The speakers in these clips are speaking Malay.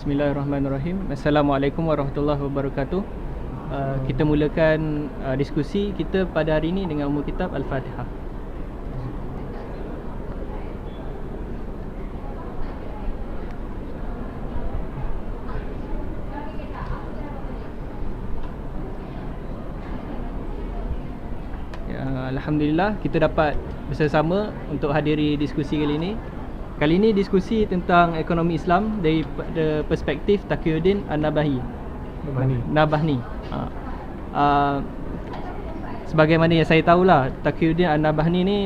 Bismillahirrahmanirrahim. Assalamualaikum warahmatullahi wabarakatuh. Kita mulakan diskusi kita pada hari ini dengan umul kitab Al-Fatihah. Alhamdulillah kita dapat bersama untuk hadiri diskusi kali ini. Kali ini diskusi tentang ekonomi Islam dari perspektif Taqiyuddin An-Nabhani. Nabhani. Sebagaimana yang saya tahulah, Taqiyuddin An-Nabhani ni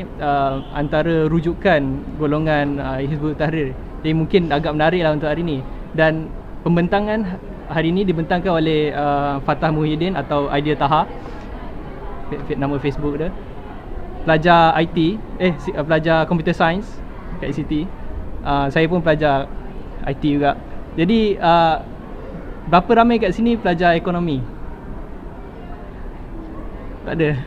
antara rujukan golongan Hizbut Tahrir. Jadi mungkin agak menarik lah untuk hari ini. Dan pembentangan hari ini dibentangkan oleh Fatah Muhyiddin atau Idea Taha, nama Facebook dia. Pelajar IT, pelajar Computer Science kat ICT. Saya pun pelajar IT juga. Jadi berapa ramai kat sini pelajar ekonomi? Tak ada.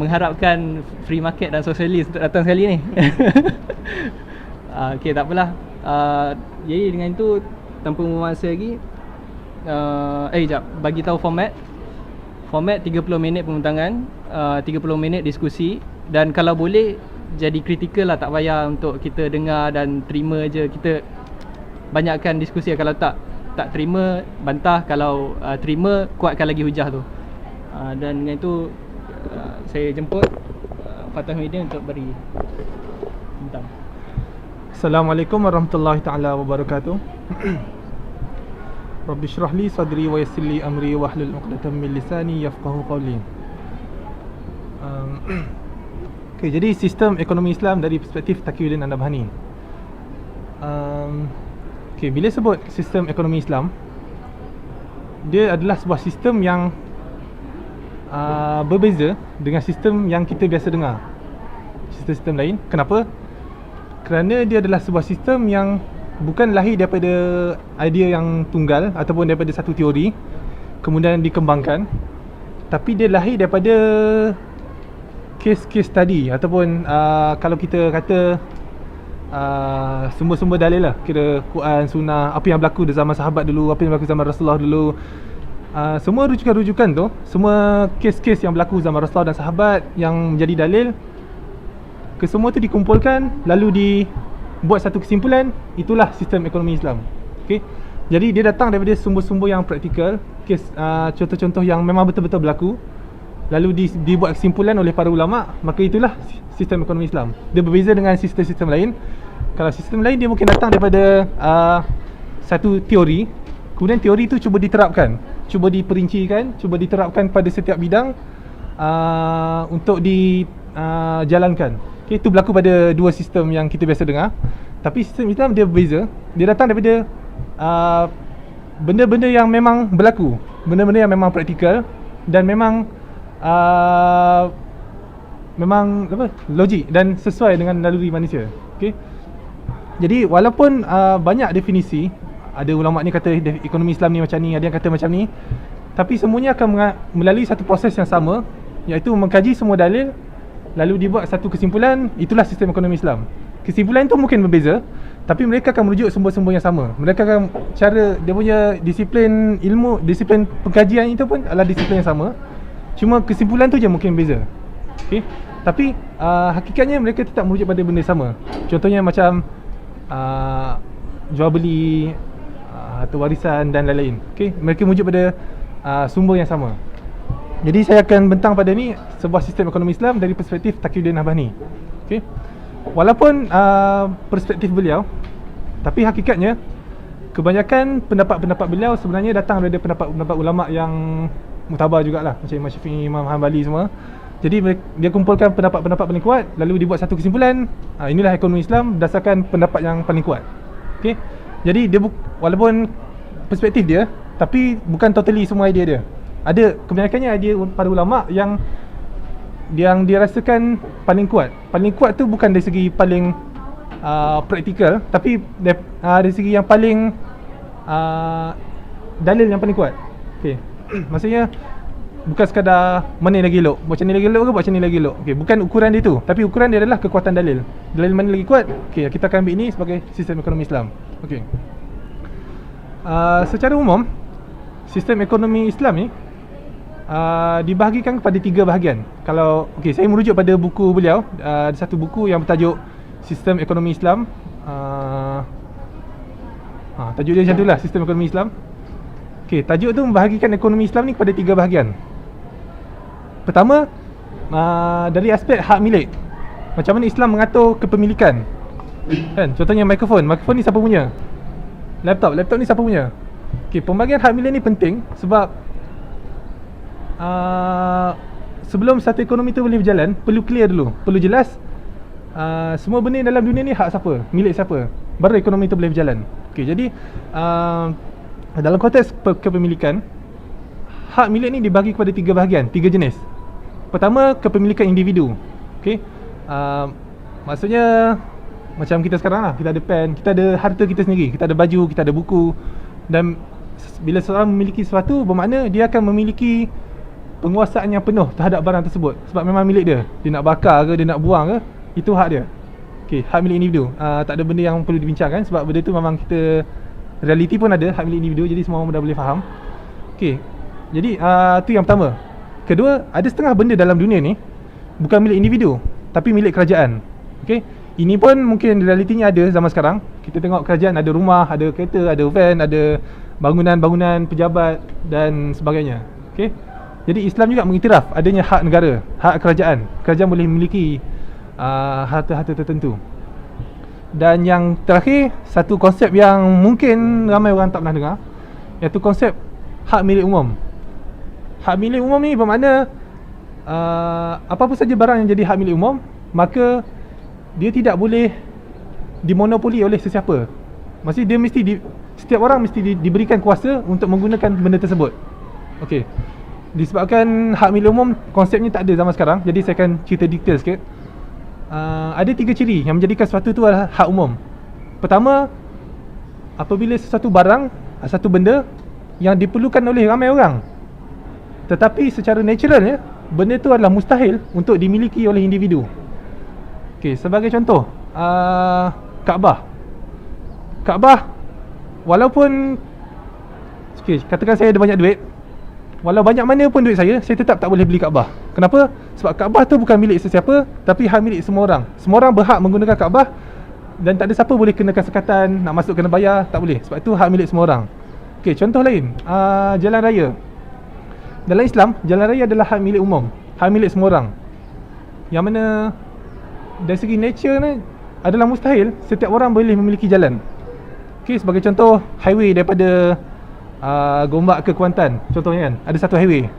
Mengharapkan free market dan sosialis untuk datang sekali ni. Okay, tak apalah. Jadi dengan itu, tanpa membuang masa lagi, jap, bagi tahu format 30 minit pembentangan, 30 minit diskusi. Dan kalau boleh jadi kritikal lah, tak payah untuk kita dengar dan terima je. Kita banyakkan diskusi. Kalau tak terima, bantah. Kalau terima, kuatkan lagi hujah tu. Dan dengan itu saya jemput Fatah Muhyiddin untuk beri bintang. Assalamualaikum warahmatullahi taala wabarakatuh. Rabbi shrah li sadri wa yassir li amri wahlul 'uqdatam min lisani yafqahu qawli. Okay, jadi sistem ekonomi Islam dari perspektif Taqiyuddin An-Nabhani. Okay, bila sebut sistem ekonomi Islam, dia adalah sebuah sistem yang berbeza dengan sistem yang kita biasa dengar, sistem-sistem lain. Kenapa? Kerana dia adalah sebuah sistem yang bukan lahir daripada idea yang tunggal ataupun daripada satu teori kemudian dikembangkan, tapi dia lahir daripada case study ataupun kalau kita kata sumber-sumber dalil lah, kira Quran, Sunnah, apa yang berlaku di zaman sahabat dulu, apa yang berlaku zaman Rasulullah dulu. Semua rujukan-rujukan tu, semua case-case yang berlaku zaman Rasulullah dan sahabat yang menjadi dalil, kesemua tu dikumpulkan lalu dibuat satu kesimpulan. Itulah sistem ekonomi Islam. Okay? Jadi dia datang daripada sumber-sumber yang praktikal, case, contoh-contoh yang memang betul-betul berlaku, lalu dibuat kesimpulan oleh para ulama'. Maka itulah sistem ekonomi Islam. Dia berbeza dengan sistem-sistem lain. Kalau sistem lain, dia mungkin datang daripada satu teori, kemudian teori itu cuba diterapkan, cuba diperincikan, cuba diterapkan pada setiap bidang untuk dijalankan. Okay, itu berlaku pada dua sistem yang kita biasa dengar. Tapi sistem Islam dia berbeza. Dia datang daripada benda-benda yang memang berlaku, benda-benda yang memang praktikal dan memang logik dan sesuai dengan naluri manusia. Okay? Jadi walaupun banyak definisi, ada ulama' ni kata ekonomi Islam ni macam ni, ada yang kata macam ni, tapi semuanya akan melalui satu proses yang sama, iaitu mengkaji semua dalil lalu dibuat satu kesimpulan. Itulah sistem ekonomi Islam. Kesimpulan tu mungkin berbeza, tapi mereka akan merujuk sumber-sumber yang sama. Mereka akan cara dia punya disiplin ilmu, disiplin pengkajian itu pun adalah disiplin yang sama. Cuma kesimpulan tu je mungkin beza. Okay? Tapi hakikatnya mereka tetap merujuk pada benda sama. Contohnya macam jual beli atau warisan dan lain-lain. Okay? Mereka merujuk pada sumber yang sama. Jadi saya akan bentang pada ni sebuah sistem ekonomi Islam dari perspektif Taqiyuddin An-Nabhani. Okay? Walaupun perspektif beliau, tapi hakikatnya kebanyakan pendapat-pendapat beliau sebenarnya datang dari pendapat-pendapat ulama' yang mutabar jugalah, macam Imam Syafi'i, Imam Hanbali semua. Jadi dia kumpulkan pendapat-pendapat paling kuat lalu dibuat satu kesimpulan. Inilah ekonomi Islam berdasarkan pendapat yang paling kuat. Okay? Jadi dia walaupun perspektif dia, tapi bukan totally semua idea dia. Ada kebanyakannya idea para ulama' yang dia rasakan paling kuat. Paling kuat tu bukan dari segi paling praktikal, tapi dari segi yang paling dalil yang paling kuat. Okay. Maksudnya bukan sekadar mana lagi elok, buat macam ni lagi elok ke buat macam ni lagi elok. Okay, bukan ukuran dia tu, tapi ukuran dia adalah kekuatan dalil. Dalil mana lagi kuat, okay, kita akan ambil ini sebagai sistem ekonomi Islam. Okay. Secara umum, sistem ekonomi Islam ni dibahagikan kepada 3 bahagian. Kalau saya merujuk pada buku beliau, ada satu buku yang bertajuk Sistem Ekonomi Islam. Tajuk dia macam itulah, Sistem Ekonomi Islam. Tajuk tu membahagikan ekonomi Islam ni kepada 3 bahagian. Pertama, dari aspek hak milik. Macam mana Islam mengatur kepemilikan. Kan, contohnya mikrofon ni siapa punya? Laptop ni siapa punya? Pembagian hak milik ni penting sebab sebelum satu ekonomi tu boleh berjalan, perlu clear dulu, perlu jelas semua benda dalam dunia ni hak siapa, milik siapa, baru ekonomi tu boleh berjalan. Jadi dalam konteks kepemilikan, hak milik ni dibagi kepada 3 bahagian, 3 jenis. Pertama, kepemilikan individu. Maksudnya macam kita sekarang lah, kita ada pen, kita ada harta kita sendiri, kita ada baju, kita ada buku. Dan bila seorang memiliki sesuatu, bermakna dia akan memiliki penguasaan yang penuh terhadap barang tersebut. Sebab memang milik dia. Dia nak bakar ke, dia nak buang ke, itu hak dia. Hak milik individu. Tak ada benda yang perlu dibincangkan sebab benda tu memang kita, realiti pun ada hak milik individu. Jadi semua orang dah boleh faham. Jadi tu yang pertama. Kedua, ada setengah benda dalam dunia ni bukan milik individu tapi milik kerajaan. Ini pun mungkin realitinya ada zaman sekarang. Kita tengok kerajaan ada rumah, ada kereta, ada van, ada bangunan-bangunan pejabat dan sebagainya. Jadi Islam juga mengiktiraf adanya hak negara, hak kerajaan. Kerajaan boleh memiliki harta-harta tertentu. Dan yang terakhir, satu konsep yang mungkin ramai orang tak pernah dengar, iaitu konsep hak milik umum. Hak milik umum ni bermakna apa-apa saja barang yang jadi hak milik umum, maka dia tidak boleh dimonopoli oleh sesiapa. Maksudnya dia mesti setiap orang mesti diberikan kuasa untuk menggunakan benda tersebut. Disebabkan hak milik umum konsepnya tak ada zaman sekarang, jadi saya akan cerita detail sikit. Ada 3 ciri yang menjadikan sesuatu tu adalah hak umum. Pertama, apabila sesuatu barang, satu benda yang diperlukan oleh ramai orang, tetapi secara naturalnya benda tu adalah mustahil untuk dimiliki oleh individu. Sebagai contoh, Kaabah. Walaupun katakan saya ada banyak duit, walau banyak mana pun duit saya tetap tak boleh beli Kaabah. Kenapa? Sebab Kaabah tu bukan milik sesiapa tapi hak milik semua orang. Semua orang berhak menggunakan Kaabah dan tak ada siapa boleh kenakan sekatan, nak masuk kena bayar, tak boleh. Sebab itu hak milik semua orang. Contoh lain, jalan raya. Dalam Islam, jalan raya adalah hak milik umum, hak milik semua orang. Yang mana dari segi nature ni adalah mustahil setiap orang boleh memiliki jalan. Sebagai contoh, highway daripada Gombak ke Kuantan, contohnya kan, ada satu highway.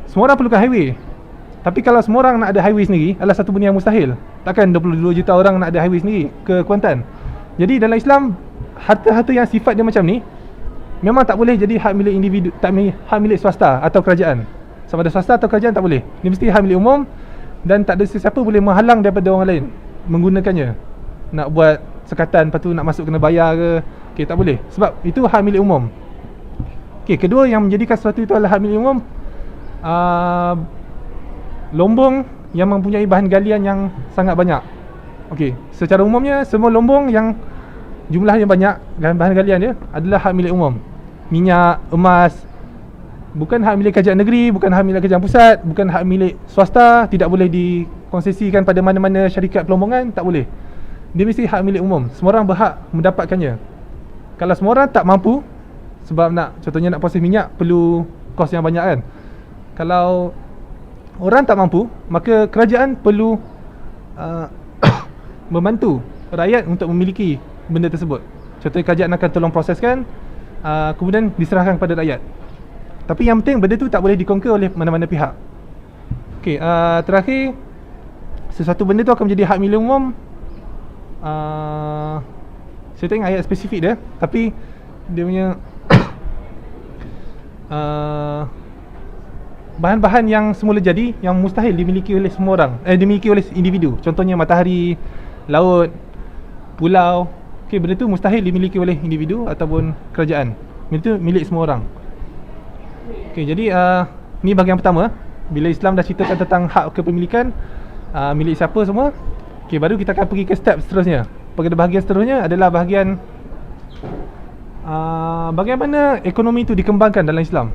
Semua orang perlukan highway. Tapi kalau semua orang nak ada highway sendiri, adalah satu benda yang mustahil. Takkan 22 juta orang nak ada highway sendiri ke Kuantan. Jadi dalam Islam, harta-harta yang sifat dia macam ni memang tak boleh jadi hak milik individu, hak milik swasta atau kerajaan. Sama ada swasta atau kerajaan tak boleh. Dia mesti hak milik umum dan tak ada sesiapa boleh menghalang daripada orang lain menggunakannya. Nak buat sekatan, lepas tu nak masuk kena bayar ke, tak boleh. Sebab itu hak milik umum. Kedua yang menjadikan sesuatu itu adalah hak milik umum, lombong yang mempunyai bahan galian yang sangat banyak. Secara umumnya semua lombong yang jumlahnya banyak dan bahan galian dia adalah hak milik umum. Minyak, emas, bukan hak milik kerajaan negeri, bukan hak milik kerajaan pusat, bukan hak milik swasta, tidak boleh dikonsesikan pada mana-mana syarikat pelombongan, tak boleh. Dia mesti hak milik umum. Semua orang berhak mendapatkannya. Kalau semua orang tak mampu, sebab contohnya nak proses minyak perlu kos yang banyak kan. Kalau orang tak mampu, maka kerajaan perlu membantu rakyat untuk memiliki benda tersebut. Contohnya kerajaan akan tolong proseskan, kemudian diserahkan kepada rakyat. Tapi yang penting benda tu tak boleh dikonquer oleh mana-mana pihak. Terakhir, sesuatu benda tu akan menjadi hak milik umum. Saya tengok ayat spesifik dia, tapi dia punya bahan-bahan yang semula jadi, yang mustahil dimiliki oleh semua orang, dimiliki oleh individu. Contohnya matahari, laut, pulau. Benda tu mustahil dimiliki oleh individu ataupun kerajaan. Benda tu milik semua orang. Jadi ni bahagian pertama. Bila Islam dah ceritakan tentang hak kepemilikan, milik siapa semua, baru kita akan pergi ke step seterusnya. Pada bahagian seterusnya adalah bahagian bagaimana ekonomi itu dikembangkan dalam Islam.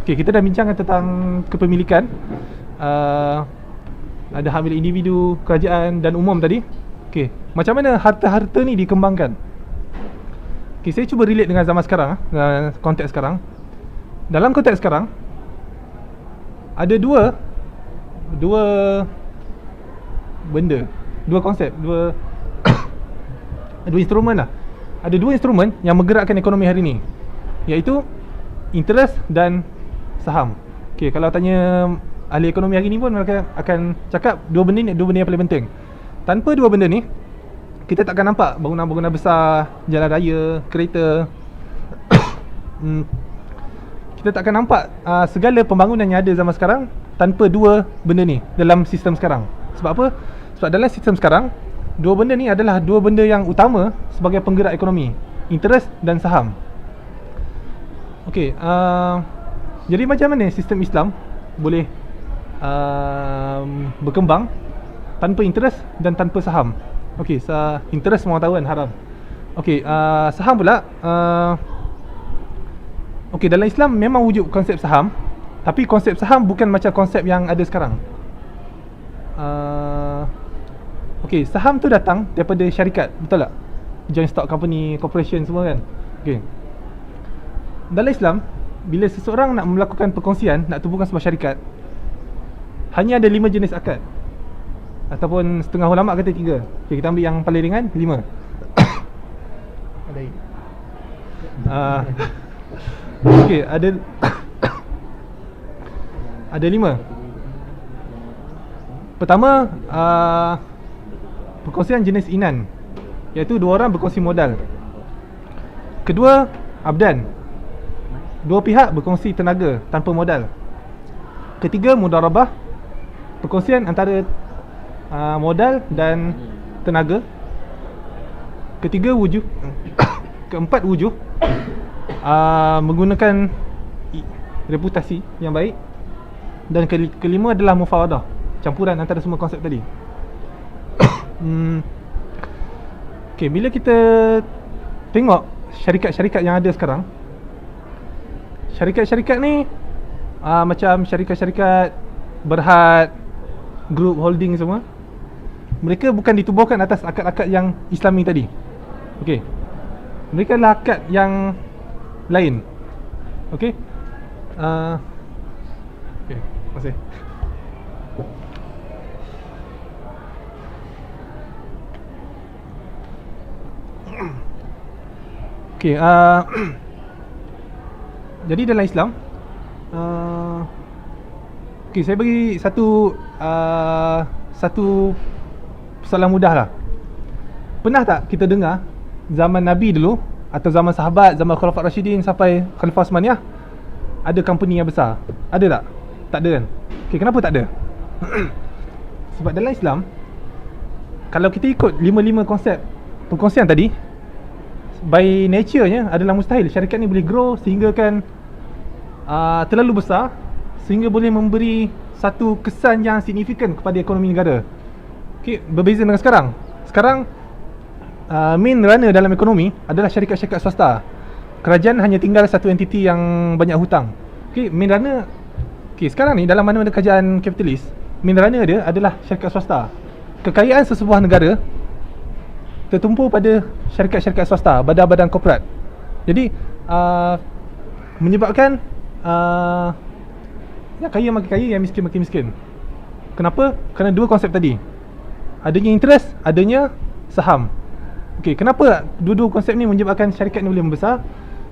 Okay, kita dah bincangkan tentang kepemilikan, ada hak milik individu, kerajaan dan umum tadi. Okay, macam mana harta-harta ni dikembangkan? Okay, saya cuba relate dengan zaman sekarang, dengan konteks sekarang. Dalam konteks sekarang, ada dua benda, dua konsep, dua instrumen lah. Ada dua instrumen yang menggerakkan ekonomi hari ni, iaitu interest dan saham. Okay, kalau tanya ahli ekonomi hari ni pun mereka akan cakap dua benda ni yang paling penting. Tanpa dua benda ni, kita takkan nampak bangunan-bangunan besar, jalan raya, kereta. Kita takkan nampak segala pembangunan yang ada zaman sekarang tanpa dua benda ni dalam sistem sekarang. Sebab apa? Sebab dalam sistem sekarang, dua benda ni adalah dua benda yang utama sebagai penggerak ekonomi, interest dan saham. Okey, jadi macam mana sistem Islam boleh berkembang tanpa interest dan tanpa saham? Okey, interest semua tahu kan haram. Okey, saham pula. Okey, dalam Islam memang wujud konsep saham, tapi konsep saham bukan macam konsep yang ada sekarang. Okey, saham tu datang daripada syarikat, betul tak? Joint stock company, corporation semua kan. Okey. Dalam Islam, bila seseorang nak melakukan perkongsian, nak tubuhkan sebuah syarikat, hanya ada 5 jenis akad. Ataupun setengah ulama kata 3. Okey, kita ambil yang paling ringan, 5. Ada. Okey, ada 5. Pertama, perkongsian jenis inan, iaitu dua orang berkongsi modal. Kedua, abdan, dua pihak berkongsi tenaga tanpa modal. Ketiga, mudarabah, perkongsian antara modal dan tenaga. Ketiga, wujuh. Keempat, wujuh, menggunakan reputasi yang baik. Dan kelima adalah mufawadah, campuran antara semua konsep tadi. Okay, bila kita tengok syarikat-syarikat yang ada sekarang, syarikat-syarikat ni macam syarikat-syarikat Berhad, Group Holding semua, mereka bukan ditubuhkan atas akad-akad yang Islami tadi. Okay, mereka adalah akad yang lain. Okay, okay, terima kasih. Okay, jadi dalam Islam, okay, saya bagi satu soalan mudah lah. Pernah tak kita dengar zaman Nabi dulu, atau zaman sahabat, zaman Khulafaur Rashidin sampai Khalifah Utsmaniyah, ada company yang besar? Ada tak? Tak ada kan? Okay, kenapa tak ada? Sebab dalam Islam, kalau kita ikut 5 konsep perkongsian tadi, by nature-nya adalah mustahil syarikat ni boleh grow sehingga kan terlalu besar sehingga boleh memberi satu kesan yang signifikan kepada ekonomi negara. Okay, berbeza dengan sekarang. Sekarang main runner dalam ekonomi adalah syarikat-syarikat swasta. Kerajaan hanya tinggal satu entiti yang banyak hutang. Okay, main runner, okay, sekarang ni dalam mana-mana kerajaan kapitalis, main runner dia adalah syarikat swasta. Kekayaan sesebuah negara tertumpu pada syarikat-syarikat swasta, badan-badan korporat. Jadi menyebabkan yang kaya makin kaya, yang miskin makin miskin. Kenapa? Kerana dua konsep tadi, adanya interest, adanya saham. Okey, kenapa dua-dua konsep ni menyebabkan syarikat ni boleh membesar?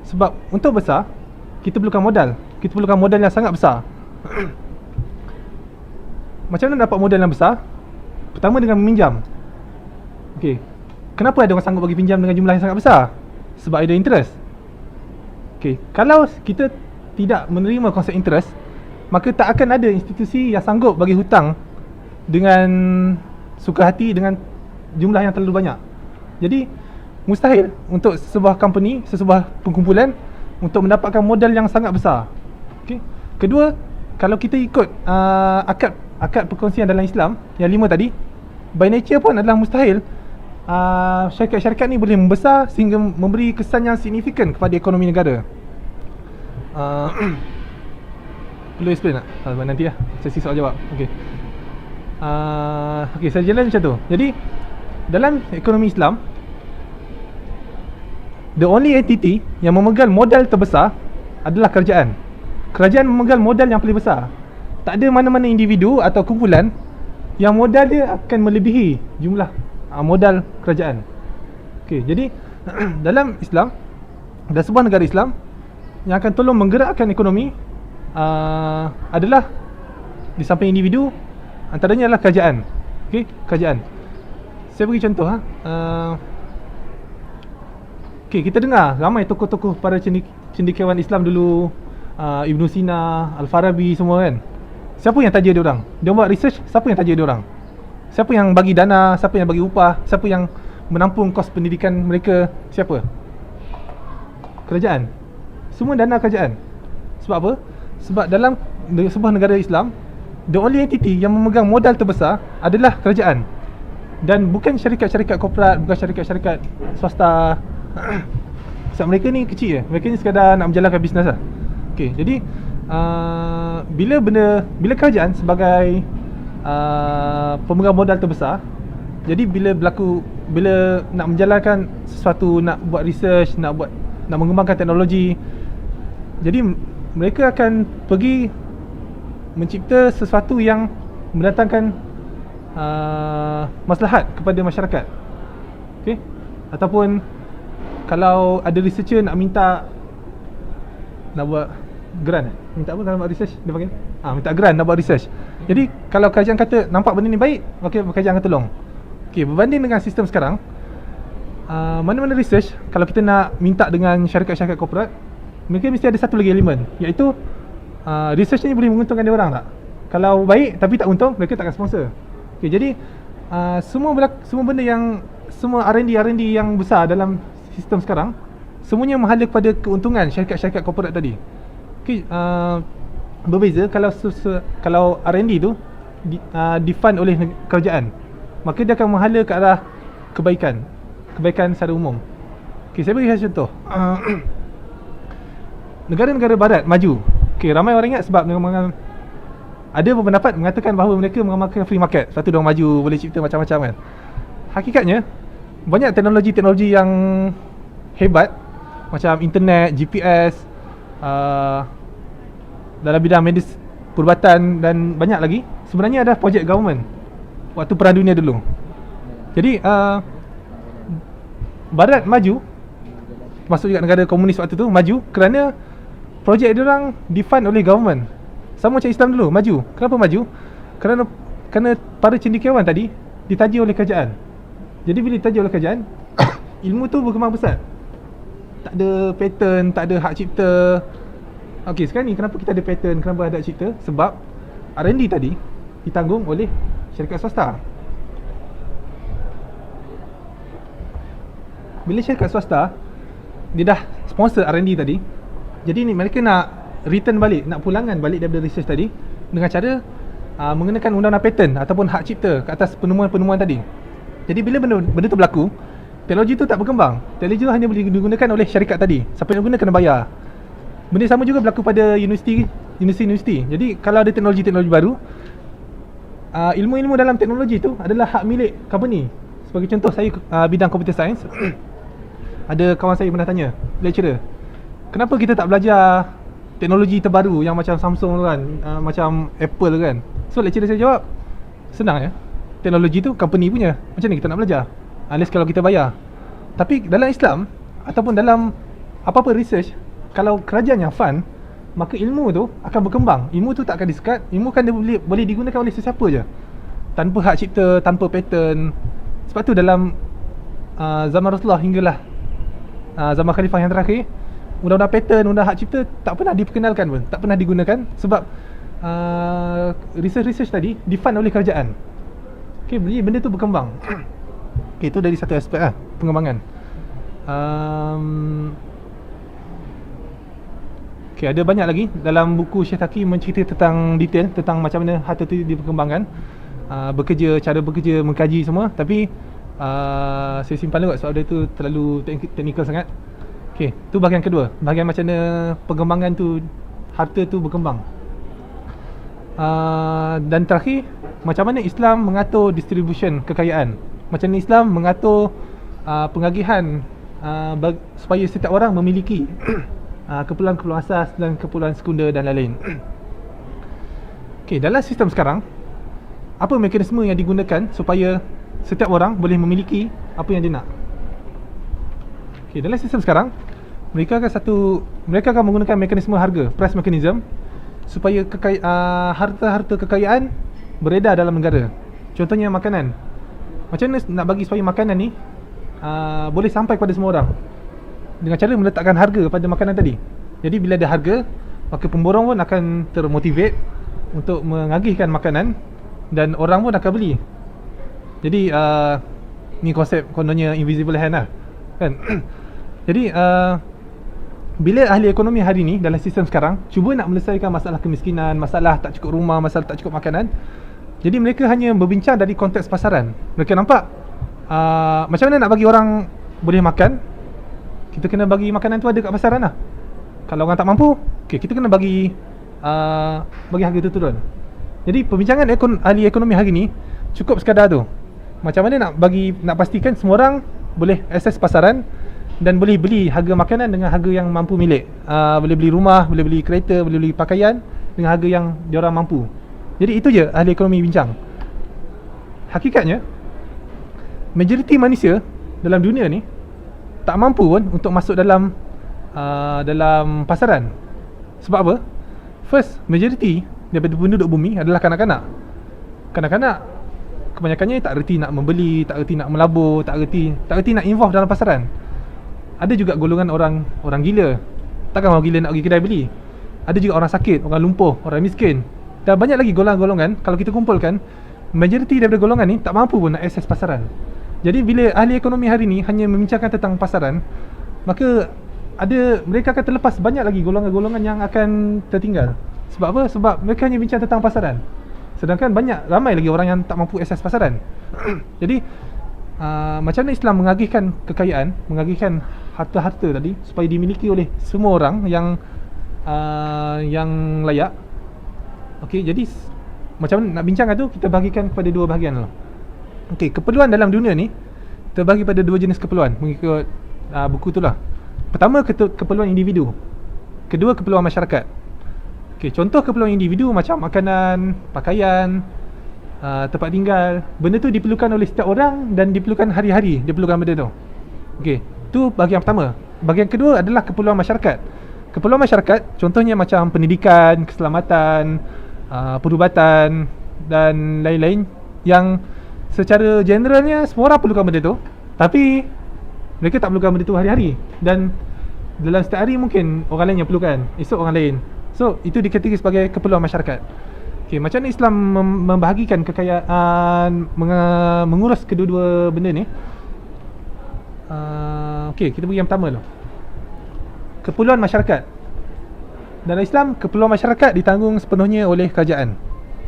Sebab untuk besar, kita perlukan modal. Kita perlukan modal yang sangat besar. Macam mana dapat modal yang besar? Pertama, dengan meminjam. Okey, kenapa ada orang sanggup bagi pinjam dengan jumlah yang sangat besar? Sebab ada interest. Okay, kalau kita tidak menerima konsep interest, maka tak akan ada institusi yang sanggup bagi hutang dengan suka hati dengan jumlah yang terlalu banyak. Jadi mustahil untuk sebuah company, sebuah perkumpulan untuk mendapatkan modal yang sangat besar. Okay. Kedua, kalau kita ikut akad perkongsian dalam Islam yang 5 tadi, by nature pun adalah mustahil syarikat-syarikat ni boleh membesar sehingga memberi kesan yang signifikan kepada ekonomi negara. Perlu explain tak? Nanti lah, sesi soal jawab. Okay. Okay, saya jalan macam tu. Jadi dalam ekonomi Islam, the only entity yang memegang modal terbesar adalah kerajaan. Kerajaan memegang modal yang paling besar. Tak ada mana-mana individu atau kumpulan yang modal dia akan melebihi jumlah modal kerajaan. Okay, jadi dalam Islam, dalam sebuah negara Islam yang akan tolong menggerakkan ekonomi adalah di samping individu, antaranya adalah kerajaan. Okay, kerajaan. Saya bagi contoh okay, kita dengar ramai tokoh-tokoh para cendekiawan Islam dulu, Ibn Sina, Al-Farabi semua kan. Siapa yang taja dia orang? Dia buat research, siapa yang taja dia orang? Siapa yang bagi dana, siapa yang bagi upah, siapa yang menampung kos pendidikan mereka? Siapa? Kerajaan. Semua dana kerajaan. Sebab apa? Sebab dalam sebuah negara Islam, the only entity yang memegang modal terbesar adalah kerajaan. Dan bukan syarikat-syarikat korporat, bukan syarikat-syarikat swasta. Sebab mereka ni kecil je. Mereka ni sekadar nak menjalankan bisnes lah. Okay, jadi bila kerajaan sebagai pemegang modal terbesar, jadi bila nak menjalankan sesuatu, nak buat research, nak mengembangkan teknologi, jadi mereka akan pergi mencipta sesuatu yang mendatangkan maslahat kepada masyarakat. Okay? Ataupun kalau ada researcher nak buat grant, minta apa kalau buat research dia panggil? Minta grant nak buat research. Jadi kalau kerajaan kata nampak benda ni baik, okey, kerajaan akan tolong. Okey, berbanding dengan sistem sekarang, mana-mana research kalau kita nak minta dengan syarikat-syarikat korporat, mereka mesti ada satu lagi elemen, iaitu research ni boleh menguntungkan dia orang tak? Kalau baik tapi tak untung, mereka tak akan sponsor. Okey, jadi semua benda yang semua R&D yang besar dalam sistem sekarang, semuanya menghala kepada keuntungan syarikat-syarikat korporat tadi. Okay, berbeza kalau R&D tu difund oleh kerajaan, maka dia akan menghala ke arah kebaikan secara umum. Okay, saya bagi contoh. Negara-negara barat maju. Okay, ramai orang ingat sebab ada berpendapat mengatakan bahawa mereka mengamalkan free market, sebab tu diorang maju, boleh cipta macam-macam kan. Hakikatnya banyak teknologi-teknologi yang hebat macam internet, GPS, dalam bidang medis, perubatan dan banyak lagi, sebenarnya ada projek government waktu Perang Dunia dulu. Jadi Barat maju, masuk juga negara komunis waktu tu maju kerana projek dia orang difund oleh government. Sama macam Islam dulu maju. Kenapa maju? Kerana para cendekiawan tadi ditaja oleh kerajaan. Jadi bila ditaja oleh kerajaan, ilmu tu berkembang pesat. Tak ada patent, tak ada hak cipta. Okey, sekarang ni kenapa kita ada patent, kenapa ada hak cipta? Sebab R&D tadi ditanggung oleh syarikat swasta. Bila syarikat swasta dia dah sponsor R&D tadi, jadi ni mereka nak return balik, nak pulangan balik daripada research tadi dengan cara mengenakan undang-undang patent ataupun hak cipta ke atas penemuan-penemuan tadi. Jadi bila benda tu berlaku, teknologi tu tak berkembang. Teknologi tu hanya boleh digunakan oleh syarikat tadi. Siapa yang guna kena bayar. Benda sama juga berlaku pada universiti. Jadi kalau ada teknologi-teknologi baru, ilmu-ilmu dalam teknologi tu adalah hak milik company. Sebagai contoh, saya bidang computer science. Ada kawan saya pernah tanya, lecturer, kenapa kita tak belajar teknologi terbaru yang macam Samsung tu kan, macam Apple kan? So lecturer saya jawab, senang ya, teknologi tu company punya, macam ni kita nak belajar unless kalau kita bayar. Tapi dalam Islam ataupun dalam apa-apa research, kalau kerajaan yang fund, maka ilmu tu akan berkembang. Ilmu tu tak akan disekat. Ilmu kan dia boleh digunakan oleh sesiapa je, tanpa hak cipta, tanpa patent. Sebab tu dalam zaman Rasulullah hinggalah zaman Khalifah yang terakhir, undang-undang patent, undang hak cipta tak pernah diperkenalkan pun, tak pernah digunakan. Sebab research tadi difund oleh kerajaan. Okay, jadi benda tu berkembang. Okay, itu dari satu aspek lah, pengembangan. Okay, ada banyak lagi dalam buku Syekh Taqi mencerita tentang detail tentang macam mana harta tu diperkembangkan, cara bekerja, mengkaji semua. Tapi Saya simpan dulu sebab dia tu terlalu teknikal sangat. Okay, tu bahagian kedua. Bahagian macam mana pengembangan tu, harta tu berkembang. Dan terakhir, macam mana Islam mengatur distribution kekayaan. Macam mana Islam mengatur pengagihan supaya setiap orang memiliki keperluan-keperluan asas dan keperluan sekunder dan lain-lain. Okay, dalam sistem sekarang, apa mekanisme yang digunakan supaya setiap orang boleh memiliki apa yang dia nak? Okay, dalam sistem sekarang, mereka akan menggunakan mekanisme harga, price mechanism, supaya harta-harta kekayaan beredar dalam negara. Contohnya makanan. Macam mana nak bagi supaya makanan ni boleh sampai kepada semua orang? Dengan cara meletakkan harga pada makanan tadi. Jadi bila ada harga, maka pemborong pun akan termotivate untuk mengagihkan makanan dan orang pun akan beli. Jadi ni konsep kononnya invisible hand lah, kan? Jadi bila ahli ekonomi hari ni dalam sistem sekarang cuba nak menyelesaikan masalah kemiskinan, masalah tak cukup rumah, masalah tak cukup makanan, jadi mereka hanya berbincang dari konteks pasaran. Mereka nampak macam mana nak bagi orang boleh makan, kita kena bagi makanan tu ada kat pasaran lah. Kalau orang tak mampu, okay, kita kena bagi harga tu turun. Jadi perbincangan ahli ekonomi hari ni cukup sekadar tu. Macam mana nak pastikan semua orang boleh akses pasaran dan boleh beli harga makanan dengan harga yang mampu milik. Boleh beli rumah, boleh beli kereta, boleh beli pakaian dengan harga yang diorang mampu. Jadi itu je ahli ekonomi bincang. Hakikatnya, majoriti manusia dalam dunia ni tak mampu pun untuk masuk dalam pasaran. Sebab apa? First, majoriti daripada penduduk bumi adalah kanak-kanak. Kanak-kanak kebanyakannya tak reti nak membeli, tak reti nak melabur, tak reti nak involve dalam pasaran. Ada juga golongan orang gila. Takkan orang gila nak pergi kedai beli. Ada juga orang sakit, orang lumpuh, orang miskin. Dan banyak lagi golongan-golongan. Kalau kita kumpulkan, majoriti daripada golongan ni tak mampu pun nak akses pasaran. Jadi bila ahli ekonomi hari ni hanya membincangkan tentang pasaran, maka mereka akan terlepas banyak lagi golongan-golongan yang akan tertinggal. Sebab apa? Sebab mereka hanya bincang tentang pasaran. Sedangkan ramai lagi orang yang tak mampu akses pasaran. Jadi macam mana Islam mengagihkan kekayaan, mengagihkan harta-harta tadi supaya dimiliki oleh semua orang yang layak. Okey, jadi macam mana nak bincangkan tu, kita bahagikan kepada dua bahagian lah. Okey, keperluan dalam dunia ni terbahagi pada dua jenis keperluan mengikut buku tu lah. Pertama, keperluan individu. Kedua, keperluan masyarakat. Okey, contoh keperluan individu macam makanan, pakaian, tempat tinggal. Benda tu diperlukan oleh setiap orang dan diperlukan hari-hari, diperlukan benda tu. Okey, tu bahagian pertama. Bahagian kedua adalah keperluan masyarakat. Keperluan masyarakat contohnya macam pendidikan, keselamatan, perubatan dan lain-lain yang secara generalnya semua orang perlukan benda tu, tapi mereka tak perlukan benda tu hari-hari. Dan dalam setiap hari mungkin orang lain yang perlukan, esok orang lain. So itu dikategori sebagai keperluan masyarakat. Okay, macam mana Islam membahagikan kekayaan, mengurus kedua-dua benda ni? Okay, kita pergi yang pertama dulu. Keperluan masyarakat. Dalam Islam, keperluan masyarakat ditanggung sepenuhnya oleh kerajaan.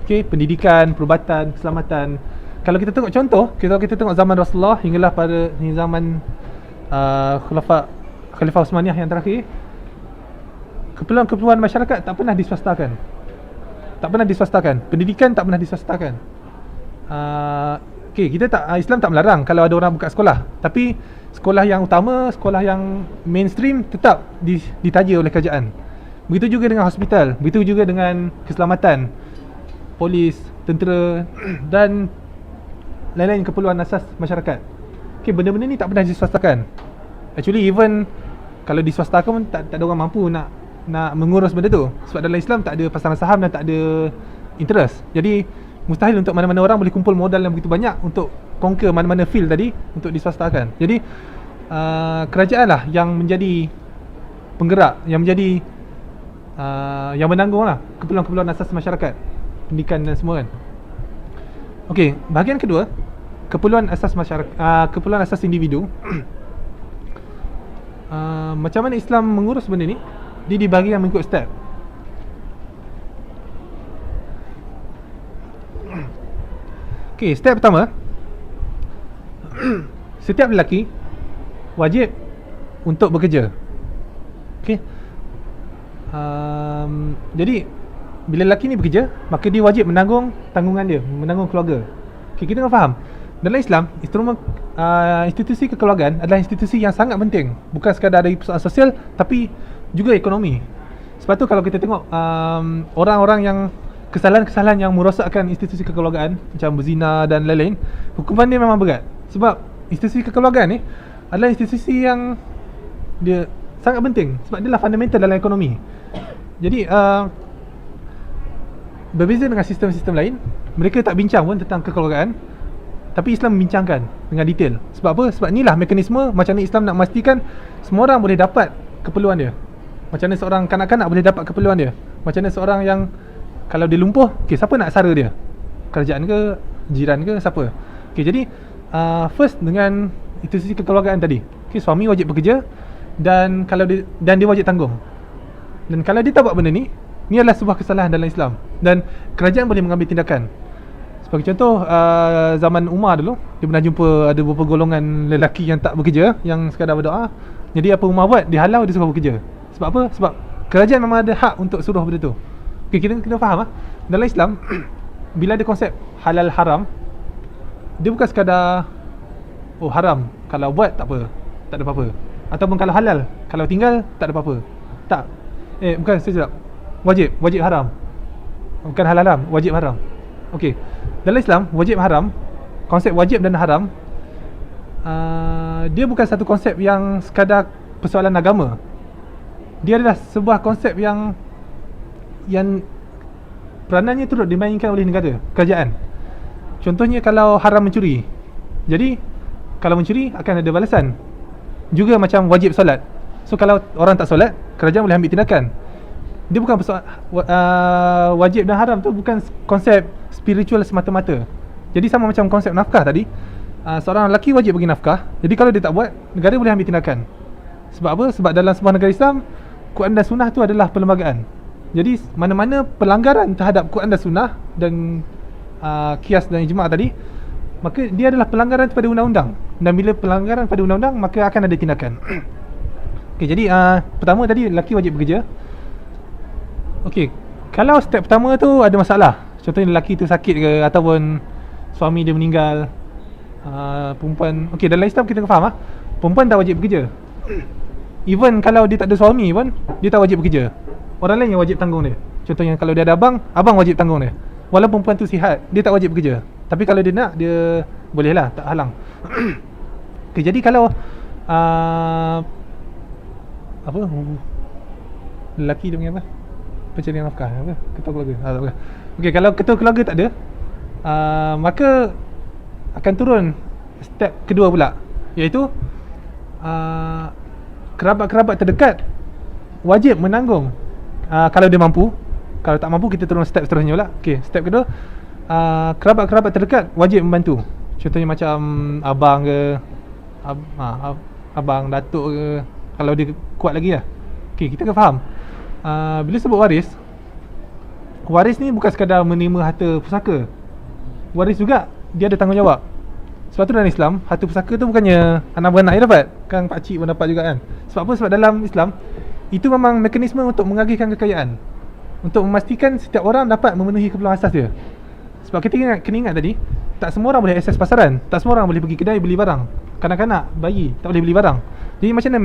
Okay, pendidikan, perubatan, keselamatan. Kalau kita tengok contoh, kalau kita tengok zaman Rasulullah hinggalah pada zaman Khalifah Uthmaniyah yang terakhir, keperluan masyarakat tak pernah diswastakan. Pendidikan tak pernah diswastakan. Okay, Islam tak melarang kalau ada orang buka sekolah, tapi sekolah yang utama, sekolah yang mainstream tetap ditaja oleh kerajaan. Begitu juga dengan hospital, begitu juga dengan keselamatan, polis, tentera dan lain-lain keperluan asas masyarakat. Okay, benda-benda ni tak pernah diswastakan. Actually even kalau diswastakan pun tak ada orang mampu nak mengurus benda tu. Sebab dalam Islam tak ada pasaran saham dan tak ada interest. Jadi mustahil untuk mana-mana orang boleh kumpul modal yang begitu banyak untuk conquer mana-mana field tadi untuk diswastakan. Jadi kerajaan lah yang menjadi penggerak, yang menjadi yang menanggung lah keperluan-keperluan asas masyarakat, pendidikan dan semua kan. Okey, bahagian kedua, keperluan asas masyarakat, keperluan asas individu. Macam mana Islam mengurus benda ni? Dia dibagi yang mengikut step. Okey, step pertama, setiap lelaki wajib untuk bekerja. Okey. Jadi bila lelaki ni bekerja, maka dia wajib menanggung tanggungan dia, menanggung keluarga. Okay, kita kena faham, dalam Islam, institusi kekeluargaan adalah institusi yang sangat penting. Bukan sekadar dari persoalan sosial, tapi juga ekonomi. Sebab tu kalau kita tengok orang-orang yang kesalahan-kesalahan yang merosakkan institusi kekeluargaan, macam berzina dan lain-lain, hukuman dia memang berat. Sebab institusi kekeluargaan ni adalah institusi yang dia sangat penting, sebab dia lah fundamental dalam ekonomi. Jadi berbeza dengan sistem-sistem lain, mereka tak bincang pun tentang kekeluargaan, tapi Islam membincangkan dengan detail. Sebab apa? Sebab inilah mekanisme macam mana Islam nak memastikan semua orang boleh dapat keperluan dia. Macam mana seorang kanak-kanak boleh dapat keperluan dia. Macam mana seorang yang kalau dia lumpuh, okay, siapa nak sara dia? Kerajaan ke? Jiran ke? Siapa? Okay, jadi first dengan institusi kekeluargaan tadi, okay, suami wajib bekerja dan dia wajib tanggung. Dan kalau dia tak buat benda ni adalah sebuah kesalahan dalam Islam dan kerajaan boleh mengambil tindakan. Sebagai contoh, zaman Umar dulu, dia pernah jumpa ada beberapa golongan lelaki yang tak bekerja, yang sekadar berdoa. Jadi apa Umar buat? Dia halau, dia suruh bekerja. Sebab apa? Sebab kerajaan memang ada hak untuk suruh benda tu. Okay, kita kena faham dalam Islam bila ada konsep halal haram, dia bukan sekadar haram, kalau buat tak apa, tak ada apa-apa. Ataupun kalau halal, kalau tinggal tak ada apa-apa. Tak. Bukan, saya cakap wajib haram. Bukan halal haram, wajib haram. Okey. Dalam Islam, wajib haram, konsep wajib dan haram, dia bukan satu konsep yang sekadar persoalan agama. Dia adalah sebuah konsep yang peranannya turut dimainkan oleh negara, kerajaan. Contohnya kalau haram mencuri. Jadi kalau mencuri akan ada balasan. Juga macam wajib solat. So kalau orang tak solat, kerajaan boleh ambil tindakan. Dia bukan wajib dan haram tu bukan konsep spiritual semata-mata. Jadi sama macam konsep nafkah tadi, seorang lelaki wajib bagi nafkah. Jadi kalau dia tak buat, negara boleh ambil tindakan. Sebab apa? Sebab dalam sebuah negara Islam, Quran dan Sunnah tu adalah perlembagaan. Jadi mana-mana pelanggaran terhadap Quran dan Sunnah dan Qiyas dan Ijma' tadi, maka dia adalah pelanggaran pada undang-undang. Dan bila pelanggaran pada undang-undang, maka akan ada tindakan. Okay, jadi pertama tadi lelaki wajib bekerja. Okey, kalau step pertama tu ada masalah, contohnya lelaki tu sakit ke ataupun suami dia meninggal, perempuan, okey, dalam Islam kita kena faham perempuan tak wajib bekerja. Even kalau dia tak ada suami pun, dia tak wajib bekerja. Orang lain yang wajib tanggung dia. Contohnya kalau dia ada abang wajib tanggung dia. Walaupun perempuan tu sihat, dia tak wajib bekerja. Tapi kalau dia nak, dia bolehlah, tak halang. Okay, jadi kalau lelaki dia panggil apa? Pencarian nafkah apa? Ketua keluarga. Tak apa. Okey, kalau ketua keluarga tak ada, maka akan turun step kedua pula, iaitu kerabat-kerabat terdekat wajib menanggung kalau dia mampu. Kalau tak mampu, kita turun step seterusnya pula. Okey, step kedua, kerabat-kerabat terdekat wajib membantu. Contohnya macam abang ke, abang, datuk ke, kalau dia kuat lagi lah. Okey, kita kena faham, bila sebut waris ni bukan sekadar menerima harta pusaka. Waris juga dia ada tanggungjawab. Sebab tu dalam Islam, harta pusaka tu bukannya anak beranak yang dapat, kan pakcik pun dapat juga kan. Sebab apa? Sebab dalam Islam itu memang mekanisme untuk mengagihkan kekayaan, untuk memastikan setiap orang dapat memenuhi keperluan asas dia. Sebab kita kena ingat tadi, tak semua orang boleh akses pasaran, tak semua orang boleh pergi kedai beli barang. Kanak-kanak, bayi tak boleh beli barang. Jadi macam mana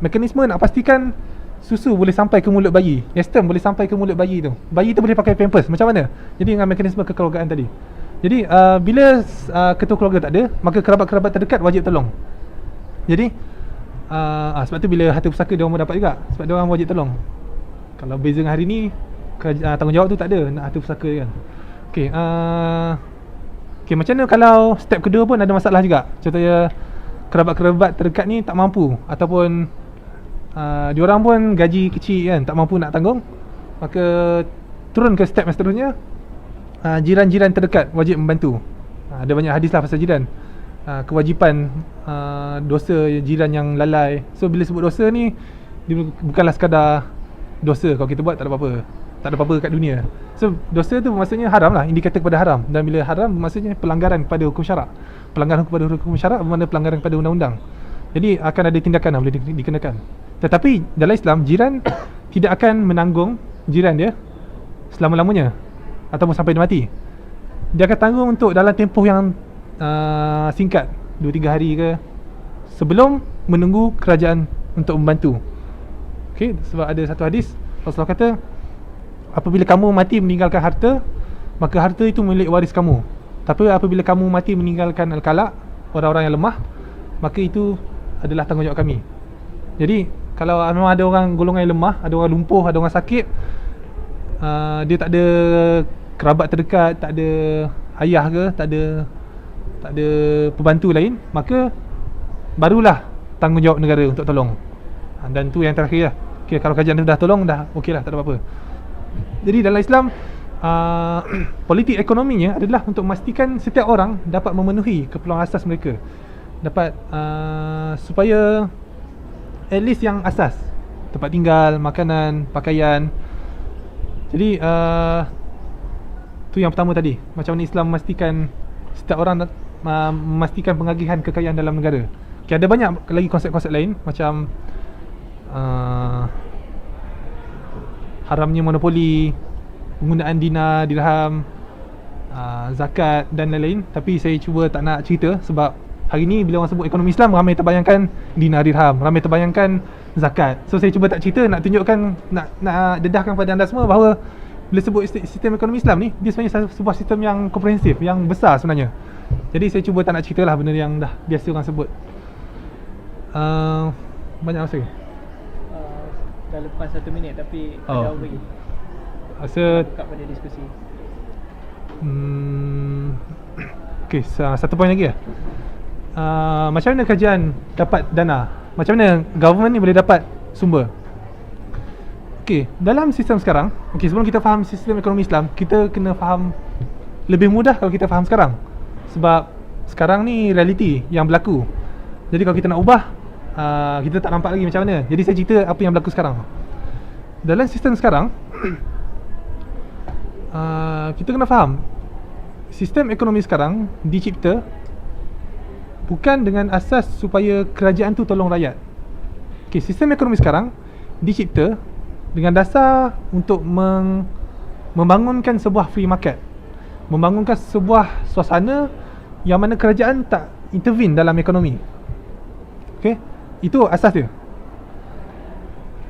mekanisme nak pastikan susu boleh sampai ke mulut bayi, sperm boleh sampai ke mulut bayi tu, bayi tu boleh pakai pampers, macam mana? Jadi dengan mekanisme kekeluargaan tadi. Jadi bila ketua keluarga tak ada, maka kerabat-kerabat terdekat wajib tolong. Jadi sebab tu bila harta pusaka dia orang dapat juga, sebab dia orang wajib tolong. Kalau beza dengan hari ni, tanggungjawab tu tak ada nak harta pusaka kan. Okey, macam mana kalau step kedua pun ada masalah juga. Contohnya kerabat-kerabat terdekat ni tak mampu, ataupun diorang pun gaji kecil kan, tak mampu nak tanggung, maka turun ke step yang seterusnya, jiran-jiran terdekat wajib membantu. Ada banyak hadis lah pasal jiran, kewajipan dosa jiran yang lalai. So bila sebut dosa ni, dia bukanlah sekadar dosa kalau kita buat tak ada apa-apa, tak ada apa-apa kat dunia. So dosa tu maksudnya haram lah, indikator kepada haram. Dan bila haram maksudnya pelanggaran pada hukum syarak. pelanggaran kepada hukum syarak, bermakna pelanggaran kepada undang-undang. Jadi akan ada tindakan yang boleh dikenakan. Tetapi dalam Islam, jiran tidak akan menanggung jiran dia selama-lamanya ataupun sampai dia mati. Dia akan tanggung untuk dalam tempoh yang singkat, 2-3 hari ke, sebelum menunggu kerajaan untuk membantu. Okay, sebab ada satu hadis Rasulullah kata, apabila kamu mati meninggalkan harta, maka harta itu milik waris kamu. Tapi apabila kamu mati meninggalkan al-qalaq, orang-orang yang lemah, maka itu adalah tanggungjawab kami. Jadi kalau memang ada orang golongan yang lemah, ada orang lumpuh, ada orang sakit, dia tak ada kerabat terdekat, tak ada ayah ke, tak ada pembantu lain, maka barulah tanggungjawab negara untuk tolong. Dan tu yang terakhir lah. Okay, kalau kerajaan tu dah tolong, dah okey lah, tak ada apa-apa. Jadi dalam Islam, politik ekonominya adalah untuk memastikan setiap orang dapat memenuhi keperluan asas mereka, dapat supaya at least yang asas, tempat tinggal, makanan, pakaian. Jadi tu yang pertama tadi, macam mana Islam memastikan setiap orang memastikan pengagihan kekayaan dalam negara. Okay, ada banyak lagi konsep-konsep lain, macam haramnya monopoli, penggunaan dinar, dirham, zakat dan lain-lain. Tapi saya cuba tak nak cerita sebab hari ni bila orang sebut ekonomi Islam, ramai terbayangkan dinar, dirham, ramai terbayangkan zakat. So saya cuba tak cerita, nak tunjukkan, nak dedahkan pada anda semua bahawa bila sebut sistem ekonomi Islam ni, dia sebenarnya sebuah sistem yang komprehensif, yang besar sebenarnya. Jadi saya cuba tak nak cerita lah benda yang dah biasa orang sebut. Banyak masa ke? Dah lepas 1 minit tapi ada lagi. Rasa buka pada diskusi. Okay, satu poin lagi lah. Macam mana kerajaan dapat dana? Macam mana government ni boleh dapat sumber? Okay, dalam sistem sekarang, okay, sebelum kita faham sistem ekonomi Islam, kita kena faham lebih mudah kalau kita faham sekarang. Sebab sekarang ni realiti yang berlaku. Jadi kalau kita nak ubah, kita tak nampak lagi macam mana. Jadi saya cerita apa yang berlaku sekarang. Dalam sistem sekarang, kita kena faham sistem ekonomi sekarang dicipta bukan dengan asas supaya kerajaan tu tolong rakyat. Okay, sistem ekonomi sekarang dicipta dengan dasar untuk membangunkan sebuah free market, membangunkan sebuah suasana yang mana kerajaan tak intervene dalam ekonomi. Okay, itu asas dia.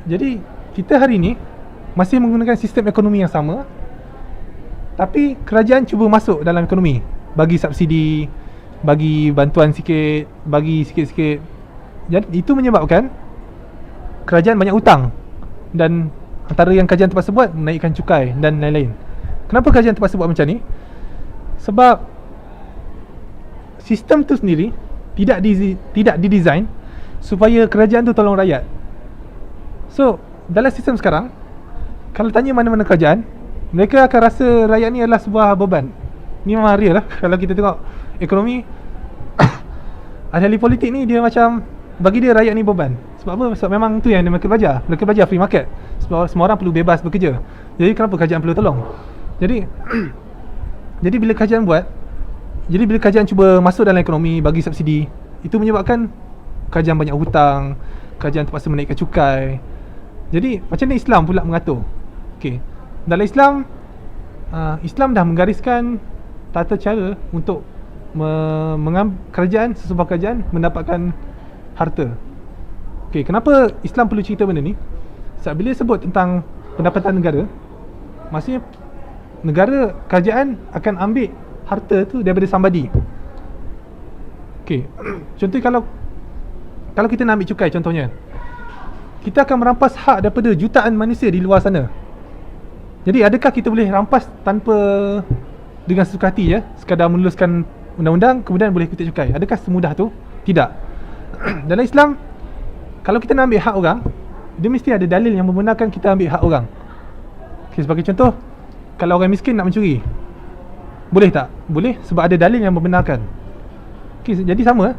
Jadi kita hari ni masih menggunakan sistem ekonomi yang sama, tapi kerajaan cuba masuk dalam ekonomi, bagi subsidi, bagi bantuan sikit, bagi sikit-sikit. Jadi itu menyebabkan kerajaan banyak hutang, dan antara yang kerajaan terpaksa buat, menaikkan cukai dan lain-lain. Kenapa kerajaan terpaksa buat macam ni? Sebab sistem tu sendiri tidak didesign supaya kerajaan tu tolong rakyat. So dalam sistem sekarang, kalau tanya mana-mana kerajaan, mereka akan rasa rakyat ni adalah sebuah beban. Ni memang real lah. Kalau kita tengok ekonomi, ahli politik ni dia macam, bagi dia rakyat ni beban. Sebab apa? Sebab memang tu yang mereka belajar. Mereka belajar free market. Sebab semua orang perlu bebas bekerja. Jadi kenapa kerajaan perlu tolong? Jadi jadi bila kerajaan cuba masuk dalam ekonomi, bagi subsidi, itu menyebabkan kerajaan banyak hutang, kerajaan terpaksa menaikkan cukai. Jadi macam mana Islam pula mengatur? Okay, dalam Islam, Islam dah menggariskan tata cara untuk kerajaan, sesebuah kerajaan mendapatkan harta. Okay, kenapa Islam perlu cerita benda ni? Sebab bila sebut tentang pendapatan negara, maksudnya negara, kerajaan akan ambil harta tu daripada somebody. Okay, contoh kalau kita nak ambil cukai contohnya, kita akan merampas hak daripada jutaan manusia di luar sana. Jadi adakah kita boleh rampas tanpa, dengan sesuka hati je, sekadar menuliskan undang-undang kemudian boleh kutip cukai? Adakah semudah tu? Tidak. Dalam Islam, kalau kita nak ambil hak orang, dia mesti ada dalil yang membenarkan kita ambil hak orang. Okay, sebagai contoh, kalau orang miskin nak mencuri, boleh tak? Boleh, sebab ada dalil yang membenarkan. Okay, jadi sama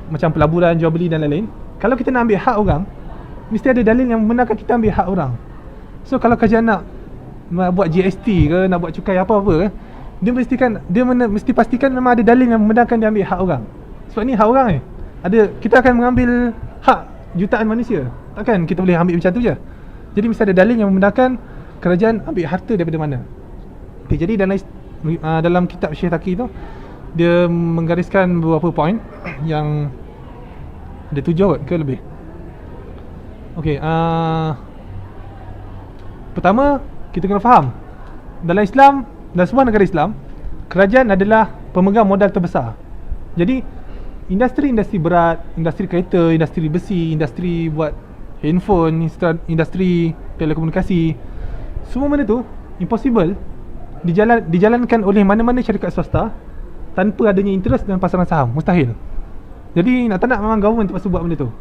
macam pelaburan, jual beli dan lain-lain. Kalau kita nak ambil hak orang, mesti ada dalil yang membenarkan kita ambil hak orang. So kalau kerajaan nak buat GST ke, nak buat cukai apa-apa ke, mesti pastikan memang ada dalil yang membenarkan dia ambil hak orang. Sebab ni hak orang ni. Kita akan mengambil hak jutaan manusia. Takkan kita boleh ambil macam tu je. Jadi mesti ada dalil yang membenarkan kerajaan ambil harta daripada mana. Okay, jadi dalam kitab Syekh Taqi tu, dia menggariskan beberapa poin yang ada 7 kot ke lebih. Okay, pertama kita kena faham, dalam Islam, dalam semua negara Islam, kerajaan adalah pemegang modal terbesar. Jadi industri berat, industri kereta, industri besi, industri buat handphone, industri telekomunikasi, semua benda tu impossible dijalankan oleh mana-mana syarikat swasta tanpa adanya interest dalam pasaran saham. Mustahil. Jadi nak tak nak memang government terpaksa buat benda tu.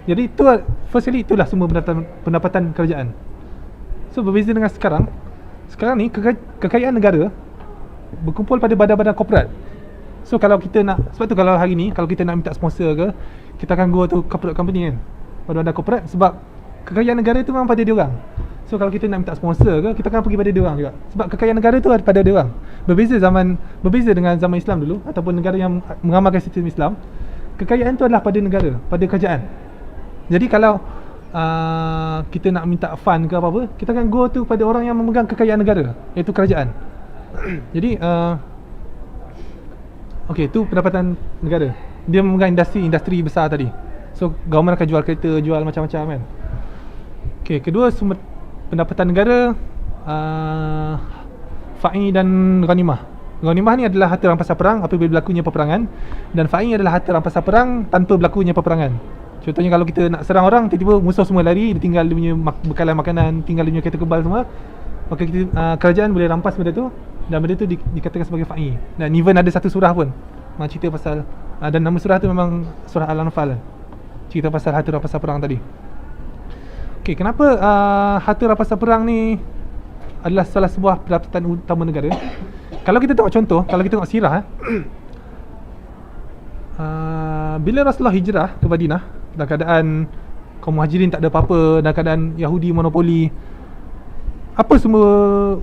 Jadi itu firstly itulah semua pendapatan kerajaan. So berbeza dengan sekarang ni kekayaan negara berkumpul pada badan-badan korporat. So kalau kita nak, sebab tu kalau hari ni kalau kita nak minta sponsor ke, kita akan go to corporate company kan, badan-badan korporat, sebab kekayaan negara tu memang pada dia orang. So kalau kita nak minta sponsor ke, kita akan pergi pada dia orang juga. Sebab kekayaan negara tu ada pada dia orang. Berbeza dengan zaman Islam dulu ataupun negara yang mengamalkan sistem Islam, kekayaan tu adalah pada negara, pada kerajaan. Jadi kalau kita nak minta fund ke apa-apa, kita akan go tu pada orang yang memegang kekayaan negara, iaitu kerajaan. Jadi okey, tu pendapatan negara. Dia memegang industri besar tadi. So government akan jual kereta, jual macam-macam kan. Okey, kedua sumber pendapatan negara, fa'i dan ghanimah. Ghanimah ni adalah harta rampasan perang apabila berlakunya peperangan, dan fa'i adalah harta rampasan perang tanpa berlakunya peperangan. Contohnya kalau kita nak serang orang, tiba-tiba musuh semua lari, dia tinggal dia punya bekalan makanan, tinggal dia punya kereta kebal semua, maka kerajaan boleh rampas benda tu, dan benda tu dikatakan sebagai fa'i. Dan even ada satu surah pun cerita pasal, dan nama surah tu memang surah Al-Anfal, cerita pasal harta rampasan perang tadi. Okay, kenapa harta rampasan perang ni adalah salah sebuah pendapatan utama negara? Kalau kita tengok contoh, kalau kita tengok sirah, bila Rasulullah hijrah ke Madinah dalam keadaan kaum muhajirin tak ada apa-apa, dalam keadaan Yahudi monopoli, apa sumber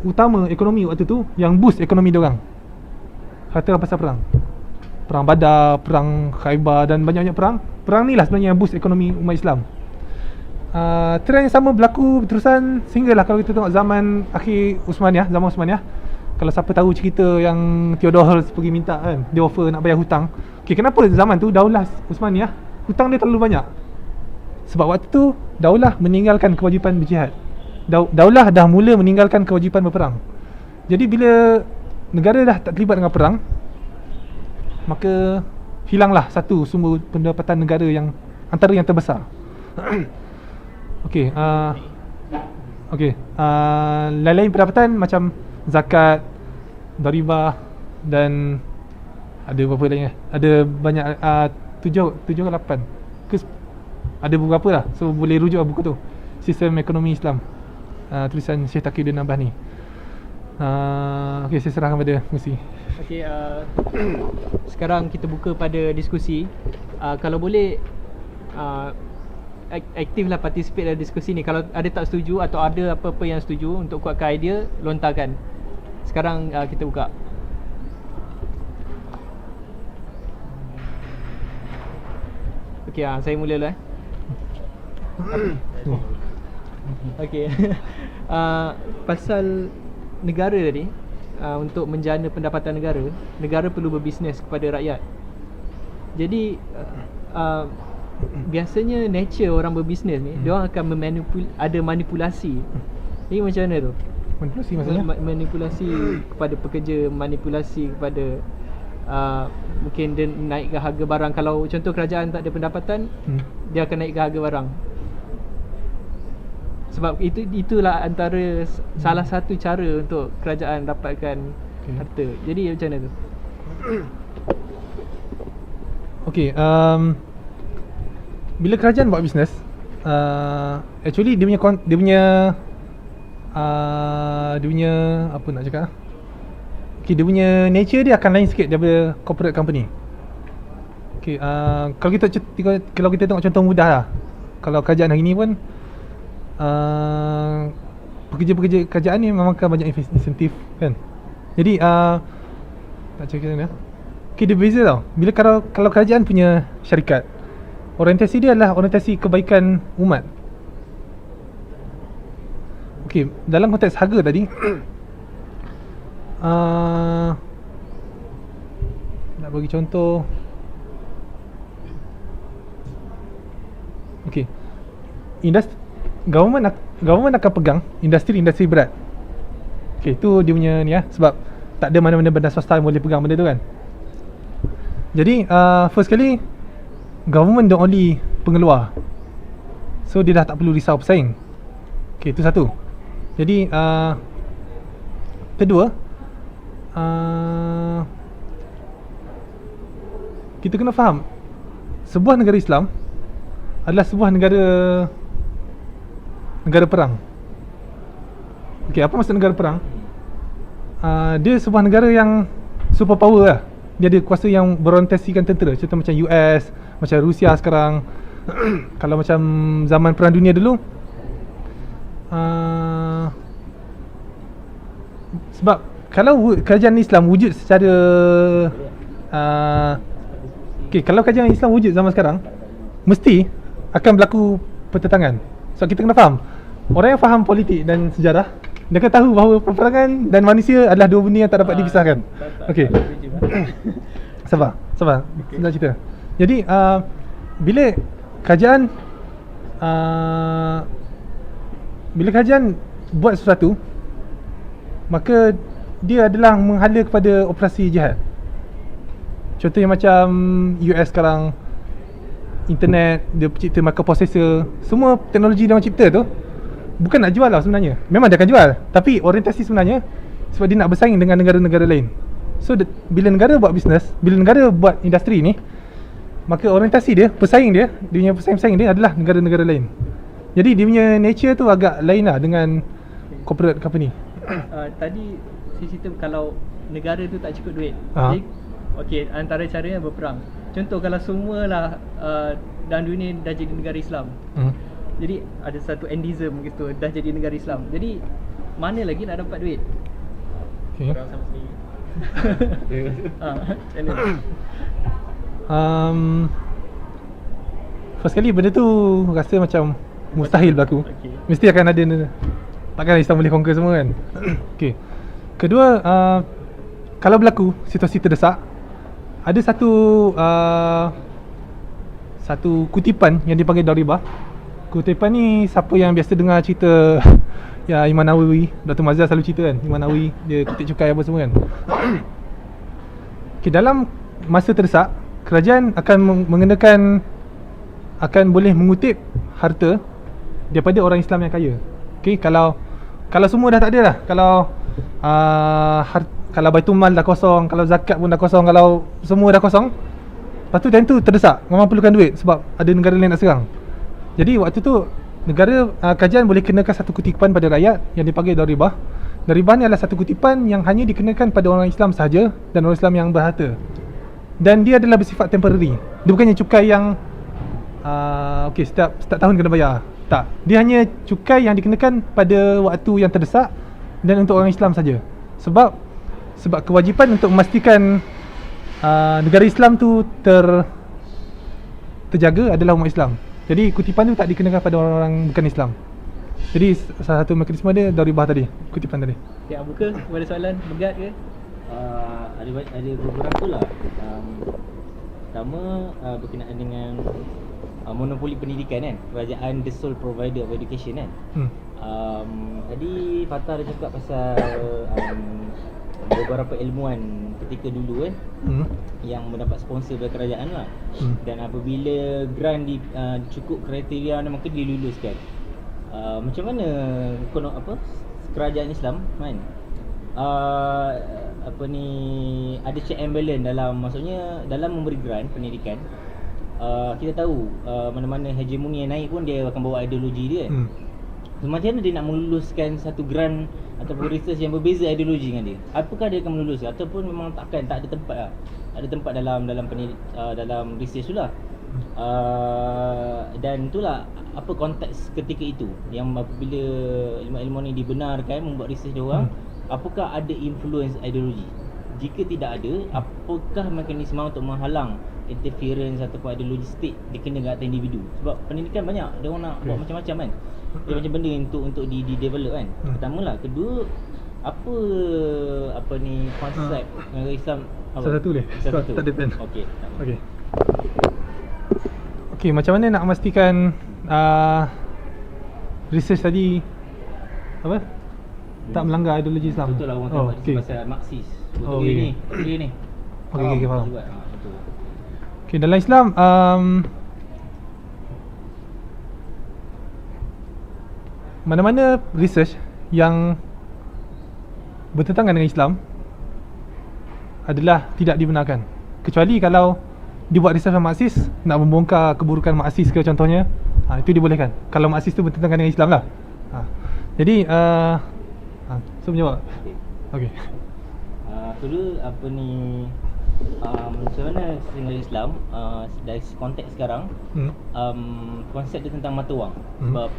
utama ekonomi waktu tu yang boost ekonomi diorang? Harta rampasan perang. Perang Badar, perang Khaybar dan banyak-banyak perang. Perang ni lah sebenarnya yang boost ekonomi umat Islam. Trend yang sama berlaku berterusan sehinggalah kalau kita tengok zaman akhir zaman Uthmaniyah. Kalau siapa tahu cerita yang Theodore pergi minta kan, dia offer nak bayar hutang. Okay, kenapa zaman tu Daulah Uthmaniyah hutang dia terlalu banyak? Sebab waktu tu Daulah meninggalkan kewajipan berjihad. Daulah dah mula meninggalkan kewajipan berperang. Jadi bila negara dah tak terlibat dengan perang, maka hilanglah satu sumber pendapatan negara yang antara yang terbesar. Okey, lain-lain pendapatan macam zakat, daribah dan ada berapa lagi? Ada banyak, 7 ke 8 ke, ada beberapa lah. So boleh rujuk buku tu, Sistem Ekonomi Islam, tulisan Syekh Taqi Nabhani. Okey, saya serahkan pada Musi. Okey, sekarang kita buka pada diskusi. Kalau boleh aktiflah participate dalam diskusi ni. Kalau ada tak setuju atau ada apa-apa yang setuju untuk kuatkan idea, lontarkan. Sekarang kita buka. Okey, saya mula dulu Okey. Pasal negara tadi, untuk menjana pendapatan negara, negara perlu berbisnes kepada rakyat. Jadi biasanya nature orang berbisnes ni, dia orang akan ada manipulasi. Jadi macam mana tu? Manipulasi maksudnya? Manipulasi kepada pekerja, manipulasi kepada mungkin dia naikkan harga barang. Kalau contoh kerajaan tak ada pendapatan, dia akan naikkan harga barang. Sebab itulah antara salah satu cara untuk kerajaan dapatkan harta. Jadi macam mana tu? Okey, bila kerajaan buat bisnes, actually dia punya apa nak cakap? Okay, dia punya nature dia akan lain sikit daripada corporate company. Okay, kalau kita tengok contoh mudah lah. Kalau kerajaan hari ni pun, pekerja-pekerja kerajaan ni memang akan banyak insentif kan. Jadi nak cakap macam mana? Okay, dia beza tau. Bila kalau kerajaan punya syarikat, orientasi dia adalah orientasi kebaikan umat. Okay, dalam konteks harga tadi nak bagi contoh. Okay, government akan pegang industri berat. Okay, tu dia punya ni sebab tak ada mana-mana benda swasta yang boleh pegang benda tu kan. Jadi first kali, government the only pengeluar, so dia dah tak perlu risau pesaing. Okay, itu satu. Jadi kedua, kita kena faham sebuah negara Islam adalah sebuah negara perang. Okay, apa maksud negara perang? Dia sebuah negara yang super power lah. Dia ada kuasa yang berorientasikan tentera. Contoh macam US, macam Rusia sekarang. Kalau macam zaman Perang Dunia dulu, sebab kalau kerajaan Islam wujud secara okay, kalau kerajaan Islam wujud zaman sekarang, mesti akan berlaku pertentangan. So kita kena faham, orang yang faham politik dan sejarah, dia akan tahu bahawa peperangan dan manusia adalah dua benda yang tak dapat dipisahkan. Okey. Sabar. Okay. Nak cerita. Jadi bila kerajaan buat sesuatu, maka dia adalah menghala kepada operasi jihad. Contohnya macam US sekarang, internet, dia cipta microprocessor, semua teknologi dia orang cipta tu bukan nak jual lah sebenarnya. Memang dia akan jual, tapi orientasi sebenarnya sebab dia nak bersaing dengan negara-negara lain. So bila negara buat bisnes, bila negara buat industri ni, maka orientasi dia, dia punya pesaing-pesaing dia adalah negara-negara lain. Jadi dia punya nature tu agak lain lah dengan corporate company. Tadi saya cerita kalau negara tu tak cukup duit. Jadi, okey, antara caranya berperang. Contoh kalau semualah dalam dunia dah jadi negara Islam. Jadi ada satu endism gitu, dah jadi negara Islam. Jadi mana lagi nak dapat duit? Okay. Perang sama sendiri. First kali benda tu rasa macam mustahil berlaku. Okay. Mesti akan ada, takkan Islam boleh conquer semua kan. Okay. Kedua, kalau berlaku situasi terdesak, ada satu kutipan yang dipanggil Daribah. Kutipan ni siapa yang biasa dengar cerita ya Imam Nawawi, Dr. Mazhar selalu cerita kan, Imam Nawawi dia kutip cukai apa semua kan. Okay, dalam masa terdesak, kerajaan akan boleh mengutip harta daripada orang Islam yang kaya. Okay, kalau semua dah tak ada lah, kalau Baitul Mal dah kosong, kalau zakat pun dah kosong, kalau semua dah kosong, lepas tu time tu terdesak, memang perlukan duit sebab ada negara lain nak serang. Jadi waktu tu kerajaan boleh kenakan satu kutipan pada rakyat yang dipanggil Daribah. Daribah ni adalah satu kutipan yang hanya dikenakan pada orang Islam sahaja dan orang Islam yang berharta. Dan dia adalah bersifat temporary. Dia bukannya cukai yang okey setiap tahun kena bayar. Tak. Dia hanya cukai yang dikenakan pada waktu yang terdesak dan untuk orang Islam saja. Sebab kewajipan untuk memastikan negara Islam tu terjaga adalah umat Islam. Jadi kutipan tu tak dikenakan pada orang-orang bukan Islam. Jadi salah satu mekanisme dia Daribah tadi, kutipan tadi. Ya, buka ada soalan berat ke? Ada beberapa lah. Pertama berkenaan dengan monopoli pendidikan kan. Kerajaan the sole provider of education kan. Tadi Fatah ada cakap pasal beberapa ilmuwan ketika dulu kan, yang mendapat sponsor dari kerajaan lah. Dan apabila grant cukup kriteria maka diluluskan. Macam mana kerajaan Islam kan ada check and balance dalam, maksudnya dalam memberi grant pendidikan. Kita tahu mana-mana hegemoni yang naik pun dia akan bawa ideologi dia. So, macam mana dia nak meluluskan satu grant ataupun research yang berbeza ideologi dengan dia? Apakah dia akan meluluskan ataupun memang tak ada tempat lah. Ada tempat dalam research tu lah. Dan itulah apa konteks ketika itu yang apabila ilmu-ilmu ni dibenarkan membuat research dia orang, apakah ada influence ideologi? Jika tidak ada, apakah mekanisme untuk menghalang interference ataupun ideologi state dikena ke atas individu? Sebab pendidikan banyak, dia orang nak buat macam-macam kan. Dia macam benda untuk di develop kan. Pertama lah, kedua apa ni konsep negara Islam apa? Salah satu boleh. Salah satu. Tak ada pen. Okey. Okey. Okey, macam mana nak memastikan research tadi apa? Tak melanggar ideologi Islam. Betul lah orang tahu pasal Marxis. Betul ni. Okey, faham. Betul. Okey, dalam Islam mana-mana research yang bertentangan dengan Islam adalah tidak dibenarkan. Kecuali kalau dibuat research Marxis nak membongkar keburukan Marxis ke contohnya, itu dibolehkan. Kalau Marxis tu bertentangan dengan Islam lah. Jadi so menjawab. Okey. Kedua apa ni macam mana negara Islam dari konteks sekarang konsep dia tentang mata wang. Sebab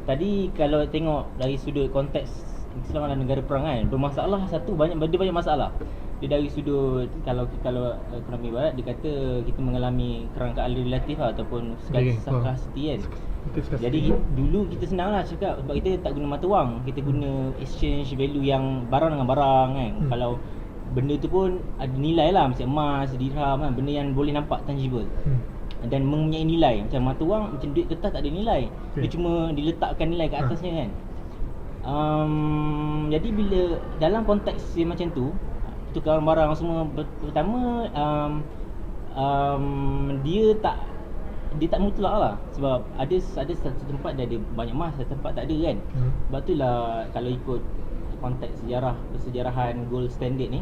tadi kalau tengok dari sudut konteks Islam adalah negara perang kan, bermasalah satu banyak masalah. Dia dari sudut kalau ekonomi barat dia kata kita mengalami kerangkaan relatif ataupun scarcity kan. Jadi dulu kita senang lah cakap sebab kita tak guna mata wang, kita guna exchange value yang barang dengan barang kan. Kalau benda tu pun ada nilai lah, macam emas, dirham kan, benda yang boleh nampak tangible dan mempunyai nilai. Macam mata wang, macam duit kertas tak ada nilai, dia cuma diletakkan nilai kat atasnya kan. Jadi bila dalam konteks yang macam tu, tukaran barang semua, pertama dia tak mutlak lah. Sebab ada satu tempat dia ada banyak emas, satu tempat tak ada kan. Sebab itulah kalau ikut konteks persejarahan gold standard ni,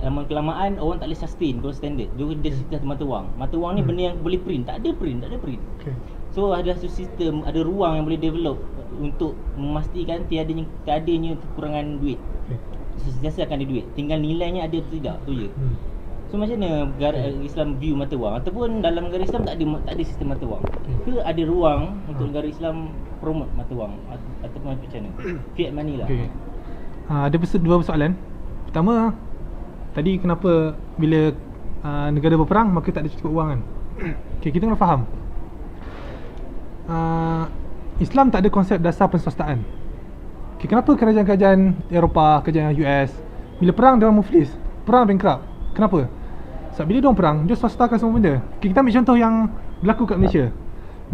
lama kelamaan orang tak boleh sustain gold standard. Dia cerita mata wang. Mata wang ni benda yang boleh print, tak ada print. Okay. So ada satu sistem, ada ruang yang boleh develop untuk memastikan tiadanya kekurangan duit. Sentiasa akan ada duit, tinggal nilainya ada atau tidak, tu je. So macam mana negara Islam view mata wang, ataupun dalam negara Islam tak ada sistem mata wang, ke ada ruang untuk negara Islam promote mata wang ataupun macam mana fiat money lah. Ada dua persoalan. Pertama, tadi kenapa bila negara berperang maka tak ada cukup wang kan. Kita kena faham Islam tak ada konsep dasar penswastaan. Kenapa kerajaan-kerajaan Eropah, kerajaan US bila perang dia orang muflis, perang bankrupt? Kenapa? Sebab bila dia orang perang, dia swastakan semua benda. Kita ambil contoh yang berlaku kat Malaysia.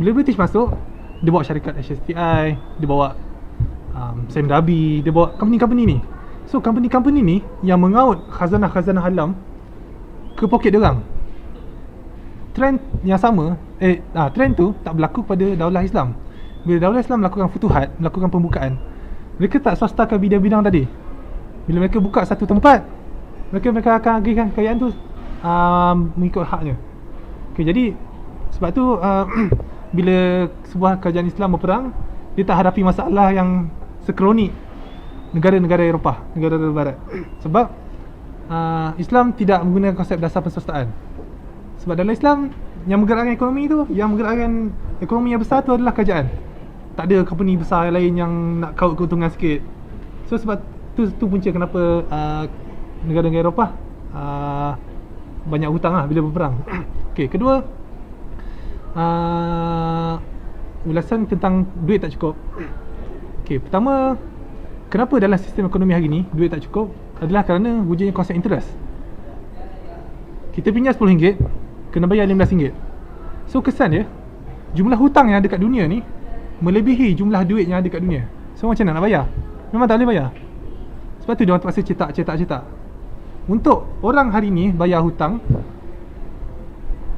Bila British masuk, dia bawa syarikat HSTI, dia bawa Sime Darby, dia bawa company-company ni. So company-company ni yang mengaut khazanah-khazanah alam ke poket dia orang. Trend yang sama, trend tu tak berlaku pada daulah Islam. Bila daulah Islam melakukan futuhat, melakukan pembukaan, mereka tak swastakan bidang-bidang tadi. Bila mereka buka satu tempat, mereka akan agihkan kekayaan tu mengikut haknya. Jadi sebab tu bila sebuah kerajaan Islam berperang, dia tak hadapi masalah yang sekronik negara-negara Eropah, negara-negara barat. Sebab Islam tidak menggunakan konsep dasar penswastaan. Sebab dalam Islam yang menggerakkan ekonomi tu, yang menggerakkan ekonomi yang besar tu adalah kerajaan. Tak ada company besar yang lain yang nak kaut keuntungan sikit. So sebab tu punca kenapa negara-negara Eropah banyak hutang lah bila berperang. Kedua, ulasan tentang duit tak cukup. Pertama, kenapa dalam sistem ekonomi hari ni duit tak cukup adalah kerana wujudnya konsep interest. Kita pinjam RM10, kena bayar RM15. So kesan dia, jumlah hutang yang ada kat dunia ni melebihi jumlah duit yang ada kat dunia. So macam mana nak bayar? Memang tak boleh bayar. Sebab tu dia orang terpaksa cetak. Untuk orang hari ni bayar hutang,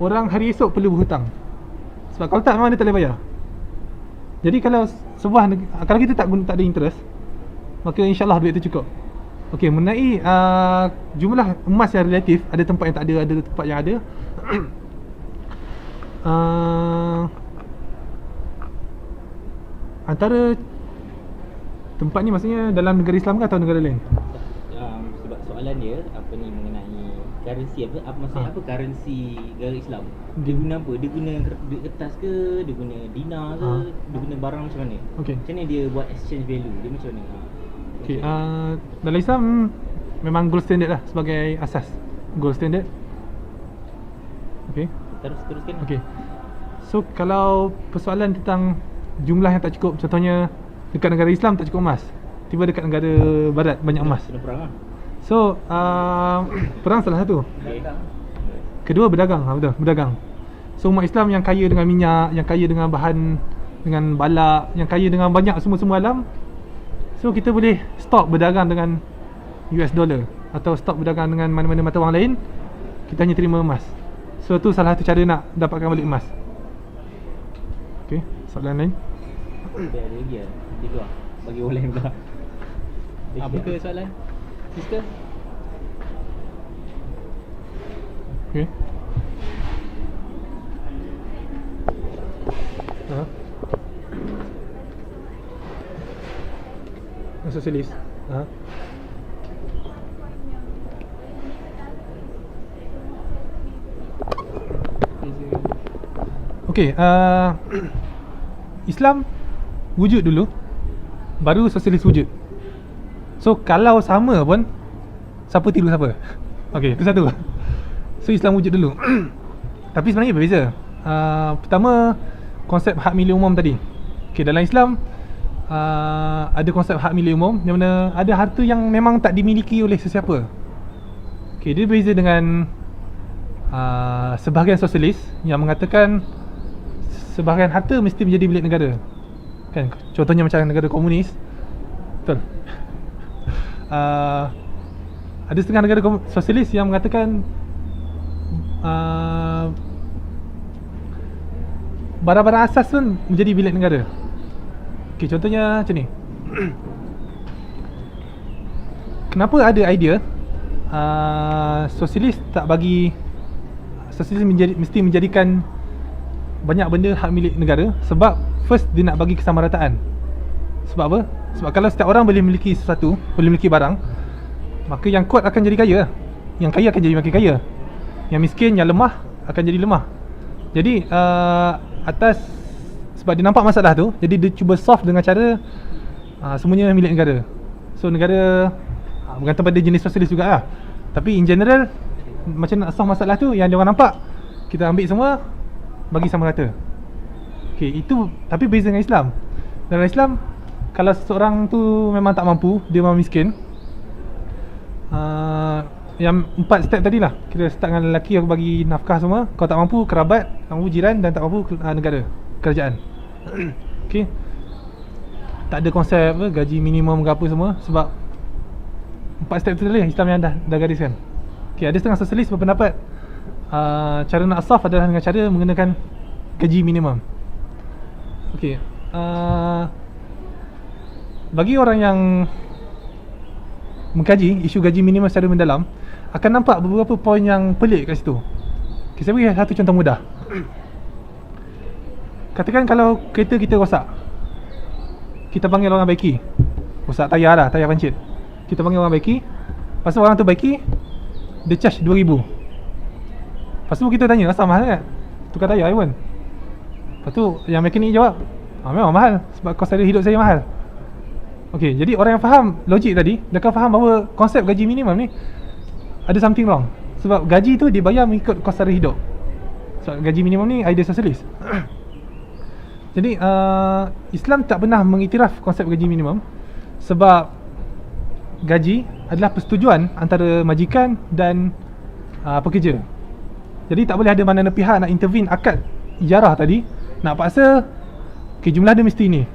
orang hari esok perlu berhutang. Sebab kalau tak, memang dia tak boleh bayar. Jadi kalau kalau kita tak ada interest, maka insyaAllah duit tu cukup. Mengenai jumlah emas yang relatif, ada tempat yang tak ada, ada tempat yang ada. Antara tempat ni maksudnya dalam negara Islam ke atau negara lain? Sebab soalan dia mengenai currency maksudnya apa currency negara Islam? Dia guna apa? Dia guna duit kertas ke? Dia guna dinar ke? Dia guna barang macam mana? Macam mana dia buat exchange value? Dia macam mana? Okay, dalam Islam memang gold standard lah sebagai asas. Gold standard. Okay. Teruskan. Okay. So kalau persoalan tentang jumlah yang tak cukup, contohnya dekat negara Islam tak cukup emas, tiba dekat negara barat banyak emas. Kena perang lah. So perang salah satu. Okay. Kedua berdagang, betul, berdagang. So umat Islam yang kaya dengan minyak, yang kaya dengan bahan, dengan balak, yang kaya dengan banyak semua-semua alam. So kita boleh stop berdagang dengan US dollar atau stop berdagang dengan mana-mana mata wang lain. Kita hanya terima emas. So tu salah satu cara nak dapatkan balik emas. Okay, soalan lain? Ada lagi lah. Nanti tu lah bagi orang lain pula. Apa ke soalan? Sister? Okay. Sosialis. Okay, Islam wujud dulu, baru sosialis wujud. So kalau sama pun, siapa tiru siapa? Okay, itu satu. So Islam wujud dulu. Tapi sebenarnya berbeza. Pertama, konsep hak milik umum tadi. Okay, dalam Islam ada konsep hak milik umum, yang mana ada harta yang memang tak dimiliki oleh sesiapa. Okay, dia berbeza dengan sebahagian sosialis yang mengatakan sebahagian harta mesti menjadi milik negara. Kan, contohnya macam negara komunis. Betul. Ada setengah negara sosialis yang mengatakan barang-barang asas pun menjadi milik negara. Okay, contohnya macam ni. Kenapa ada idea sosialis tak bagi, sosialis mesti menjadikan banyak benda hak milik negara? Sebab first, dia nak bagi kesamarataan. Sebab apa? Sebab kalau setiap orang boleh memiliki sesuatu, boleh memiliki barang, maka yang kuat akan jadi kaya, yang kaya akan jadi makin kaya, yang miskin, yang lemah akan jadi lemah. Jadi atas, sebab dia nampak masalah tu, jadi dia cuba solve dengan cara semuanya milik negara. So negara bergantung pada jenis sosialis jugalah. Tapi in general, macam nak solve masalah tu, yang dia orang nampak, kita ambil semua, bagi sama rata. Okay, itu tapi beza dengan Islam. Dalam Islam, kalau seseorang tu memang tak mampu, dia memang miskin, yang 4 step tadi lah. Kita start dengan lelaki, aku bagi nafkah semua. Kalau tak mampu, kerabat, tak mampu jiran, dan tak mampu negara, kerajaan. Okay, tak ada konsep gaji minimum ke apa semua. Sebab 4 step tu tadi Islam yang dah gariskan. Okay, ada setengah sosialis berpendapat cara nak solve adalah dengan cara menggunakan gaji minimum. Okay, bagi orang yang mengkaji isu gaji minimum secara mendalam, akan nampak beberapa poin yang pelik kat situ. Okay, saya bagi satu contoh mudah. Katakan kalau kereta kita rosak, kita panggil orang baiki. Rosak tayar lah, tayar pancit. Kita panggil orang baiki. Lepas tu orang tu baiki, dia charge 2,000. Lepas tu kita tanya, asal mahal kan? Tukar tayar pun. Lepas tu yang mekanik jawab, memang mahal sebab kos hidup saya mahal. Okay, jadi orang yang faham logik tadi, dia akan faham bahawa konsep gaji minimum ni ada something wrong. Sebab gaji tu dibayar mengikut kos hidup. Sebab gaji minimum ni idea sosialis. Jadi Islam tak pernah mengiktiraf konsep gaji minimum, sebab gaji adalah persetujuan antara majikan dan pekerja. Jadi tak boleh ada mana-mana pihak nak intervene akad ijarah tadi, nak paksa okay, jumlah dia mesti ni.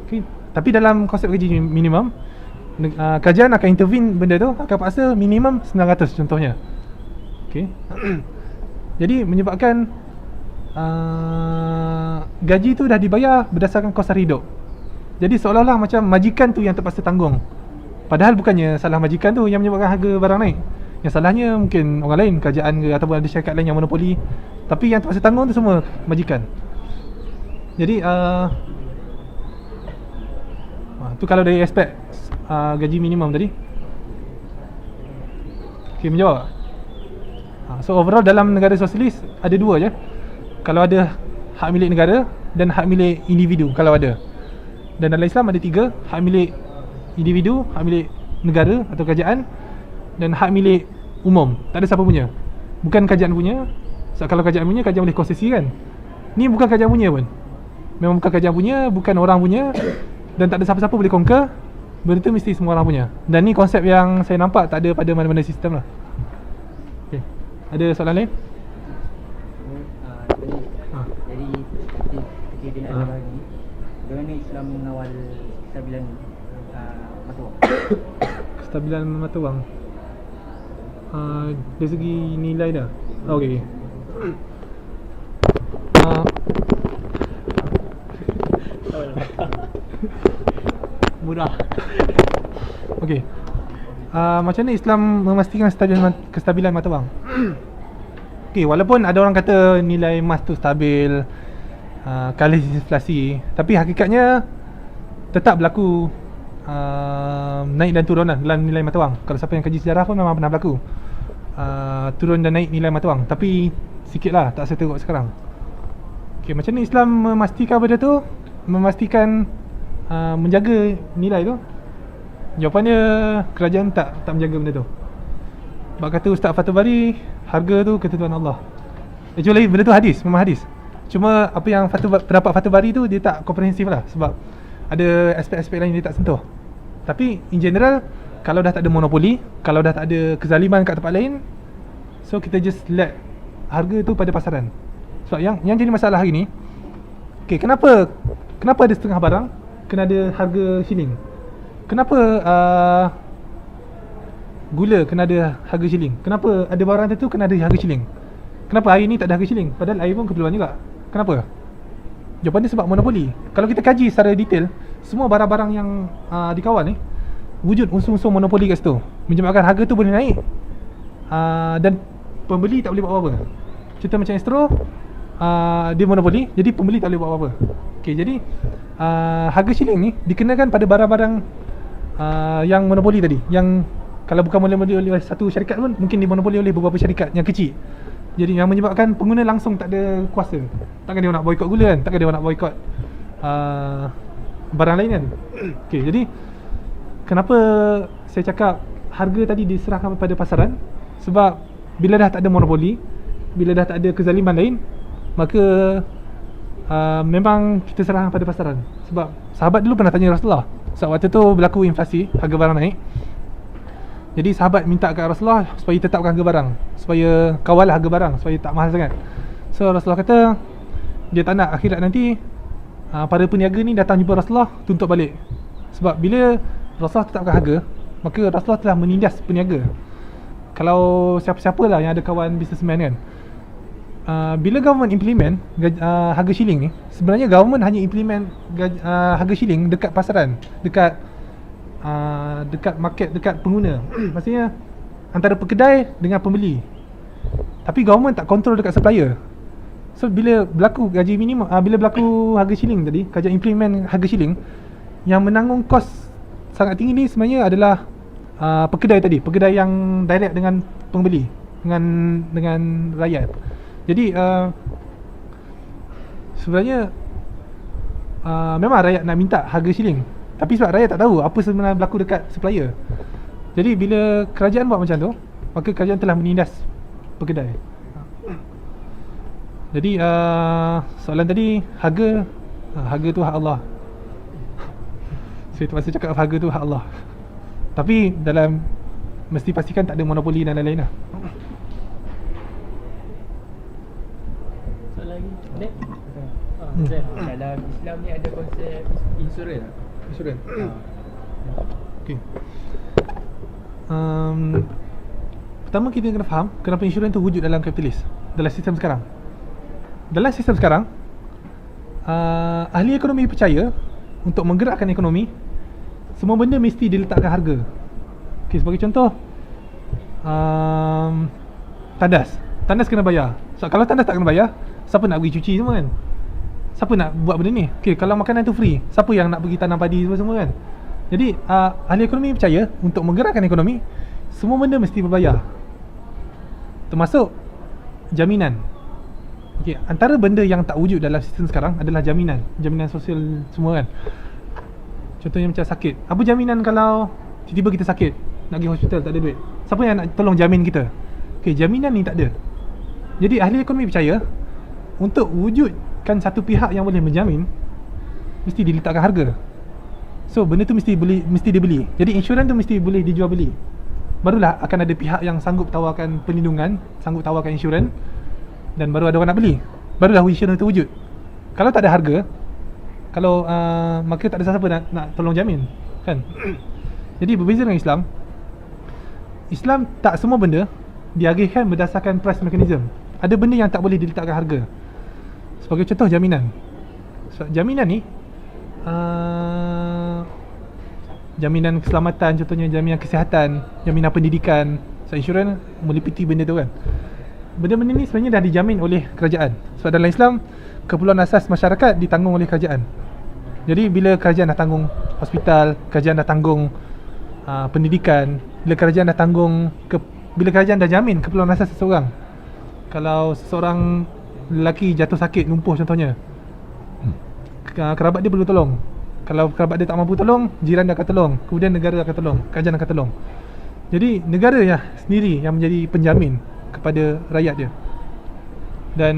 Okay, tapi dalam konsep gaji minimum, kerajaan akan intervene benda tu, akan paksa minimum 900 contohnya. Okay. Jadi menyebabkan gaji tu dah dibayar berdasarkan kos hidup. Jadi seolah-olah macam majikan tu yang terpaksa tanggung. Padahal bukannya salah majikan tu yang menyebabkan harga barang naik. Yang salahnya mungkin orang lain, kerajaan ke, ataupun ada syarikat lain yang monopoli. Tapi yang terpaksa tanggung tu semua majikan. Jadi tu kalau dari aspek gaji minimum tadi. Okay, menjawab. So overall dalam negara sosialis ada dua je. Kalau ada hak milik negara dan hak milik individu kalau ada. Dan dalam Islam ada 3, hak milik individu, hak milik negara atau kerajaan, dan hak milik umum. Tak ada siapa punya. Bukan kerajaan punya. So, kalau kerajaan punya, kerajaan boleh konsesi kan. Ni bukan kerajaan punya pun. Memang bukan kerajaan punya, bukan orang punya, dan tak ada siapa-siapa boleh conquer. Benda tu mesti semua orang punya. Dan ni konsep yang saya nampak tak ada pada mana-mana sistem lah. Okay. Ada soalan lain? Jadi ketika dia nak bagi, bagaimana Islam mengawal kestabilan mata wang? Kestabilan mata wang. Dari segi nilai dah. Okey. Mudah. Okey. Macam mana Islam memastikan kestabilan mata wang? Okey, walaupun ada orang kata nilai emas tu stabil, kalah inflasi, tapi hakikatnya tetap berlaku naik dan turun lah dalam nilai mata wang. Kalau siapa yang kaji sejarah pun memang pernah berlaku turun dan naik nilai mata wang, tapi sikit lah, tak saya tengok sekarang. Okay, macam ni Islam memastikan benda tu, memastikan menjaga nilai tu? Jawapannya kerajaan tak menjaga benda tu. Sebab kata Ustaz Fatul Bari, harga tu ketentuan Allah. Actually benda tu hadis, memang hadis. Cuma apa yang pendapat Fatul Bari tu dia tak komprehensif lah, sebab ada aspek-aspek lain dia tak sentuh. Tapi in general, kalau dah tak ada monopoli, kalau dah tak ada kezaliman kat tempat lain, so kita just let harga tu pada pasaran. Sebab yang jadi masalah hari ni, okay, kenapa ada setengah barang kena ada harga shilling? Kenapa gula kena ada harga shilling? Kenapa ada barang tertentu kena ada harga shilling? Kenapa air ni tak ada harga shilling? Padahal air pun keperluan juga. Kenapa? Jawapannya sebab monopoli. Kalau kita kaji secara detail, semua barang-barang yang dikawal ni wujud unsur-unsur monopoli kat situ, menyebabkan harga tu boleh naik dan pembeli tak boleh buat apa-apa. Contoh macam Astro, dia monopoli, jadi pembeli tak boleh buat apa-apa. Okay, jadi harga shilling ni dikenakan pada barang-barang yang monopoli tadi, yang kalau bukan monopoli oleh satu syarikat pun, mungkin dimonopoli oleh beberapa syarikat yang kecil. Jadi yang menyebabkan pengguna langsung tak ada kuasa. Takkan dia nak boykot gula kan? Takkan dia nak boykot barang lain kan? Okay, jadi kenapa saya cakap harga tadi diserahkan kepada pasaran? Sebab bila dah tak ada monopoli, bila dah tak ada kezaliman lain, maka memang kita serahkan pada pasaran. Sebab sahabat dulu pernah tanya Rasulullah, sebab waktu tu berlaku inflasi, harga barang naik. Jadi sahabat minta kat Rasulullah supaya tetapkan harga barang, supaya kawal harga barang, supaya tak mahal sangat. So Rasulullah kata dia tak nak akhirat nanti para peniaga ni datang jumpa Rasulullah tuntut balik. Sebab bila Rasulullah tetapkan harga, maka Rasulullah telah menindas peniaga. Kalau siapa-siapa lah yang ada kawan businessman kan, bila government implement harga shilling ni, sebenarnya government hanya implement harga shilling dekat pasaran, dekat market, dekat pengguna. Maksudnya antara pekedai dengan pembeli. Tapi government tak kontrol dekat supplier. So bila berlaku gaji minimum, bila berlaku harga shilling tadi, kerajaan implement harga shilling, yang menanggung kos sangat tinggi ni sebenarnya adalah pekedai tadi, pekedai yang direct dengan pembeli, dengan rakyat. Jadi sebenarnya memang rakyat nak minta harga shilling, tapi sebab rakyat tak tahu apa sebenarnya berlaku dekat supplier. Jadi bila kerajaan buat macam tu, maka kerajaan telah menindas pekedai. Jadi soalan tadi, harga tu hak Allah. Saya terpaksa cakap harga tu hak Allah. Tapi dalam mesti pastikan tak ada monopoli dan lain-lain lah. Soalan lagi? Dalam Islam ni ada konsep insurans. Insurans. Okay. Pertama kita kena faham kenapa insurans tu wujud dalam kapitalis, dalam sistem sekarang. Dalam sistem sekarang, ahli ekonomi percaya untuk menggerakkan ekonomi, semua benda mesti diletakkan harga. Okay, sebagai contoh, tandas kena bayar. So kalau tandas tak kena bayar, siapa nak pergi cuci semua kan? Siapa nak buat benda ni? Okay, kalau makanan tu free, siapa yang nak pergi tanam padi semua kan? Jadi ahli ekonomi percaya untuk menggerakkan ekonomi, semua benda mesti berbayar, termasuk jaminan. Okay, antara benda yang tak wujud dalam sistem sekarang adalah jaminan sosial semua kan. Contohnya macam sakit. Apa jaminan kalau tiba-tiba kita sakit, nak pergi hospital, tak ada duit? Siapa yang nak tolong jamin kita? Okay, jaminan ni tak ada. Jadi ahli ekonomi percaya untuk wujudkan satu pihak yang boleh menjamin, mesti diletakkan harga. So benda tu mesti dibeli. Jadi insurans tu mesti boleh dijual beli. Barulah akan ada pihak yang sanggup tawarkan perlindungan, sanggup tawarkan insurans, dan baru ada orang nak beli. Barulah insurans tu wujud. Kalau tak ada harga, kalau maka tak ada siapa nak tolong jamin, kan? Jadi berbeza dengan Islam. Islam tak semua benda diagihkan berdasarkan price mechanism. Ada benda yang tak boleh diletakkan harga. Sebagai contoh jaminan. Jaminan ni jaminan keselamatan, contohnya jaminan kesihatan, jaminan pendidikan. So insurans meliputi benda tu kan. Benda-benda ni sebenarnya dah dijamin oleh kerajaan. Sebab dalam Islam, keperluan asas masyarakat ditanggung oleh kerajaan. Jadi bila kerajaan dah tanggung hospital, kerajaan dah tanggung pendidikan, bila kerajaan dah jamin keperluan asas seseorang. Kalau seseorang lelaki jatuh sakit, lumpuh contohnya, kerabat dia perlu tolong. Kalau kerabat dia tak mampu tolong, jiran dia akan tolong, kemudian negara akan tolong, kerajaan akan tolong. Jadi negara sendiri yang menjadi penjamin kepada rakyat dia. Dan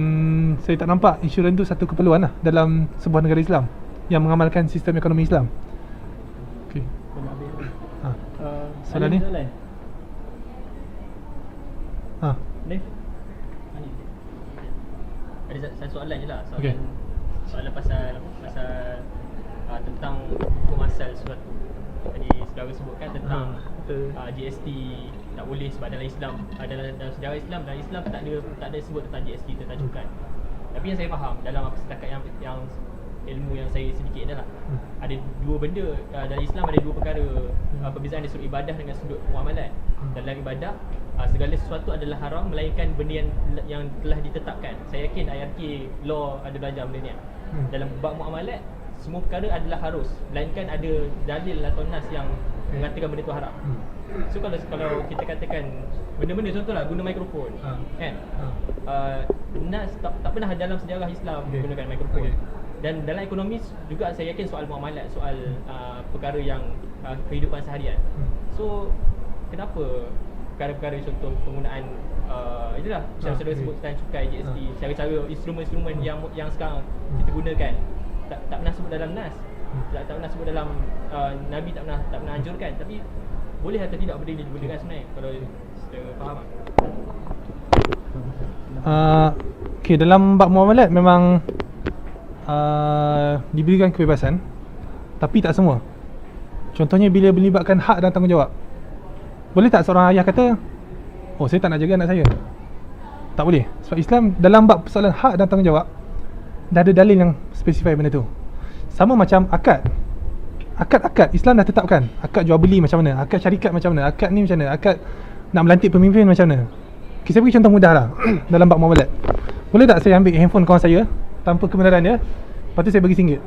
saya tak nampak insurans tu satu keperluan lah dalam sebuah negara Islam yang mengamalkan sistem ekonomi Islam. Okey. Soalan ni? Ni? Ada satu soalan je lah. Okey. Soalan pasal tentang hukum asal sesuatu. Tadi saudara sebutkan tentang GST tak boleh sebab dalam Islam, dalam sejarah Islam, dalam Islam tak ada sebut tentang GST, tentang cukai. Tapi yang saya faham dalam setakat yang ilmu yang saya sedikit adalah ada dua benda dalam Islam, ada dua perkara perbezaan dari sudut ibadah dengan sudut muamalat. Dalam ibadah segala sesuatu adalah haram melainkan benda yang telah ditetapkan. Saya yakin IRK law ada belajar benda ni. Dalam bab muamalat semua perkara adalah harus, melainkan ada dalil atau nas yang mengatakan benda tu haram. So kalau kita katakan benda-benda contohlah guna mikrofon, kan? Nas tak pernah dalam sejarah Islam gunakan mikrofon. Dan dalam ekonomi juga saya yakin soal muamalat, soal perkara yang kehidupan seharian. So kenapa perkara-perkara contoh penggunaan itulah cara saudara sebut tentang cukai GST, cara-cara instrumen-instrumen yang sekarang kita gunakan tak pernah sebut dalam nas, tak pernah sebut dalam Nabi tak pernah anjurkan, tapi boleh atau tidak benda ni digunakan sebenarnya kalau saudara faham tak? Okay, dalam bab muamalat memang diberikan kebebasan, tapi tak semua. Contohnya bila melibatkan hak dan tanggungjawab, boleh tak seorang ayah kata, oh saya tak nak jaga anak saya? Tak boleh. Sebab Islam dalam bab persoalan hak dan tanggungjawab dah ada dalil yang spesifik benda tu. Sama macam akad. Akad Islam dah tetapkan. Akad jual beli macam mana, akad syarikat macam mana, akad ni macam mana, akad nak melantik pemimpin macam mana. Okay, saya bagi contoh mudah lah dalam bab muamalat. Boleh tak saya ambil handphone kawan saya tanpa kebenaran dia, lepas tu saya bagi RM1?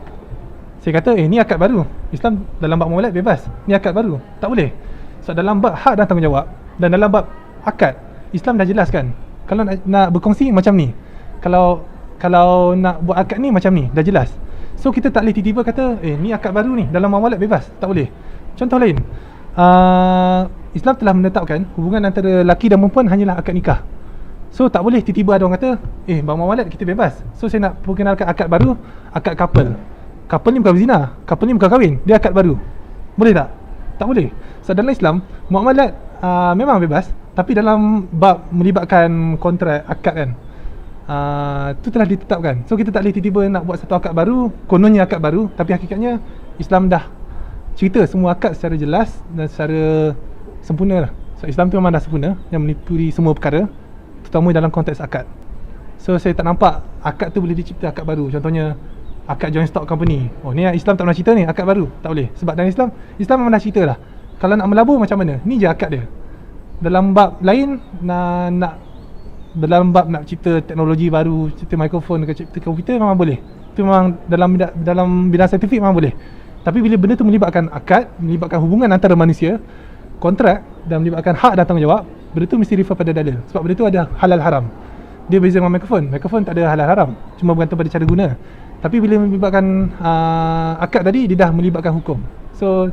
Saya kata, ni akad baru. Islam dalam bab muamalat bebas, ni akad baru. Tak boleh. So dalam bab hak dan tanggungjawab dan dalam bab akad, Islam dah jelaskan. Kalau nak berkongsi macam ni, kalau nak buat akad ni macam ni, dah jelas. So kita tak boleh tiba-tiba kata, ni akad baru ni, dalam muamalat bebas. Tak boleh. Contoh lain, Islam telah menetapkan hubungan antara lelaki dan perempuan hanyalah akad nikah. So tak boleh tiba-tiba ada orang kata, bab muamalat kita bebas. So saya nak perkenalkan akad baru, akad couple. Couple ni bukan berzina, couple ni bukan kahwin, dia akad baru. Boleh tak? Tak boleh. So dalam Islam, muamalat memang bebas, tapi dalam bab melibatkan kontrak, akad kan, tu telah ditetapkan. So kita tak boleh tiba-tiba nak buat satu akad baru, kononnya akad baru, tapi hakikatnya Islam dah cerita semua akad secara jelas dan secara sempurna lah. So Islam tu memang dah sempurna, yang meliputi semua perkara, terutama dalam konteks akad. So saya tak nampak akad tu boleh dicipta akad baru. Contohnya akad joint stock company. Oh ni Islam tak pernah cerita ni, akad baru. Tak boleh. Sebab dalam Islam memang dah cerita lah, kalau nak melabur macam mana, ni je akad dia. Dalam bab lain dalam bab nak cipta teknologi baru, cipta mikrofon ke cipta komputer memang boleh. Itu memang dalam bidang saintifik memang boleh. Tapi bila benda tu melibatkan akad, melibatkan hubungan antara manusia, kontrak, dan melibatkan hak dan tanggungjawab, benda tu mesti refer pada dalil. Sebab benda tu ada halal haram. Dia beza dengan mikrofon tak ada halal haram, cuma bergantung pada cara guna. Tapi bila melibatkan akad tadi, dia dah melibatkan hukum. So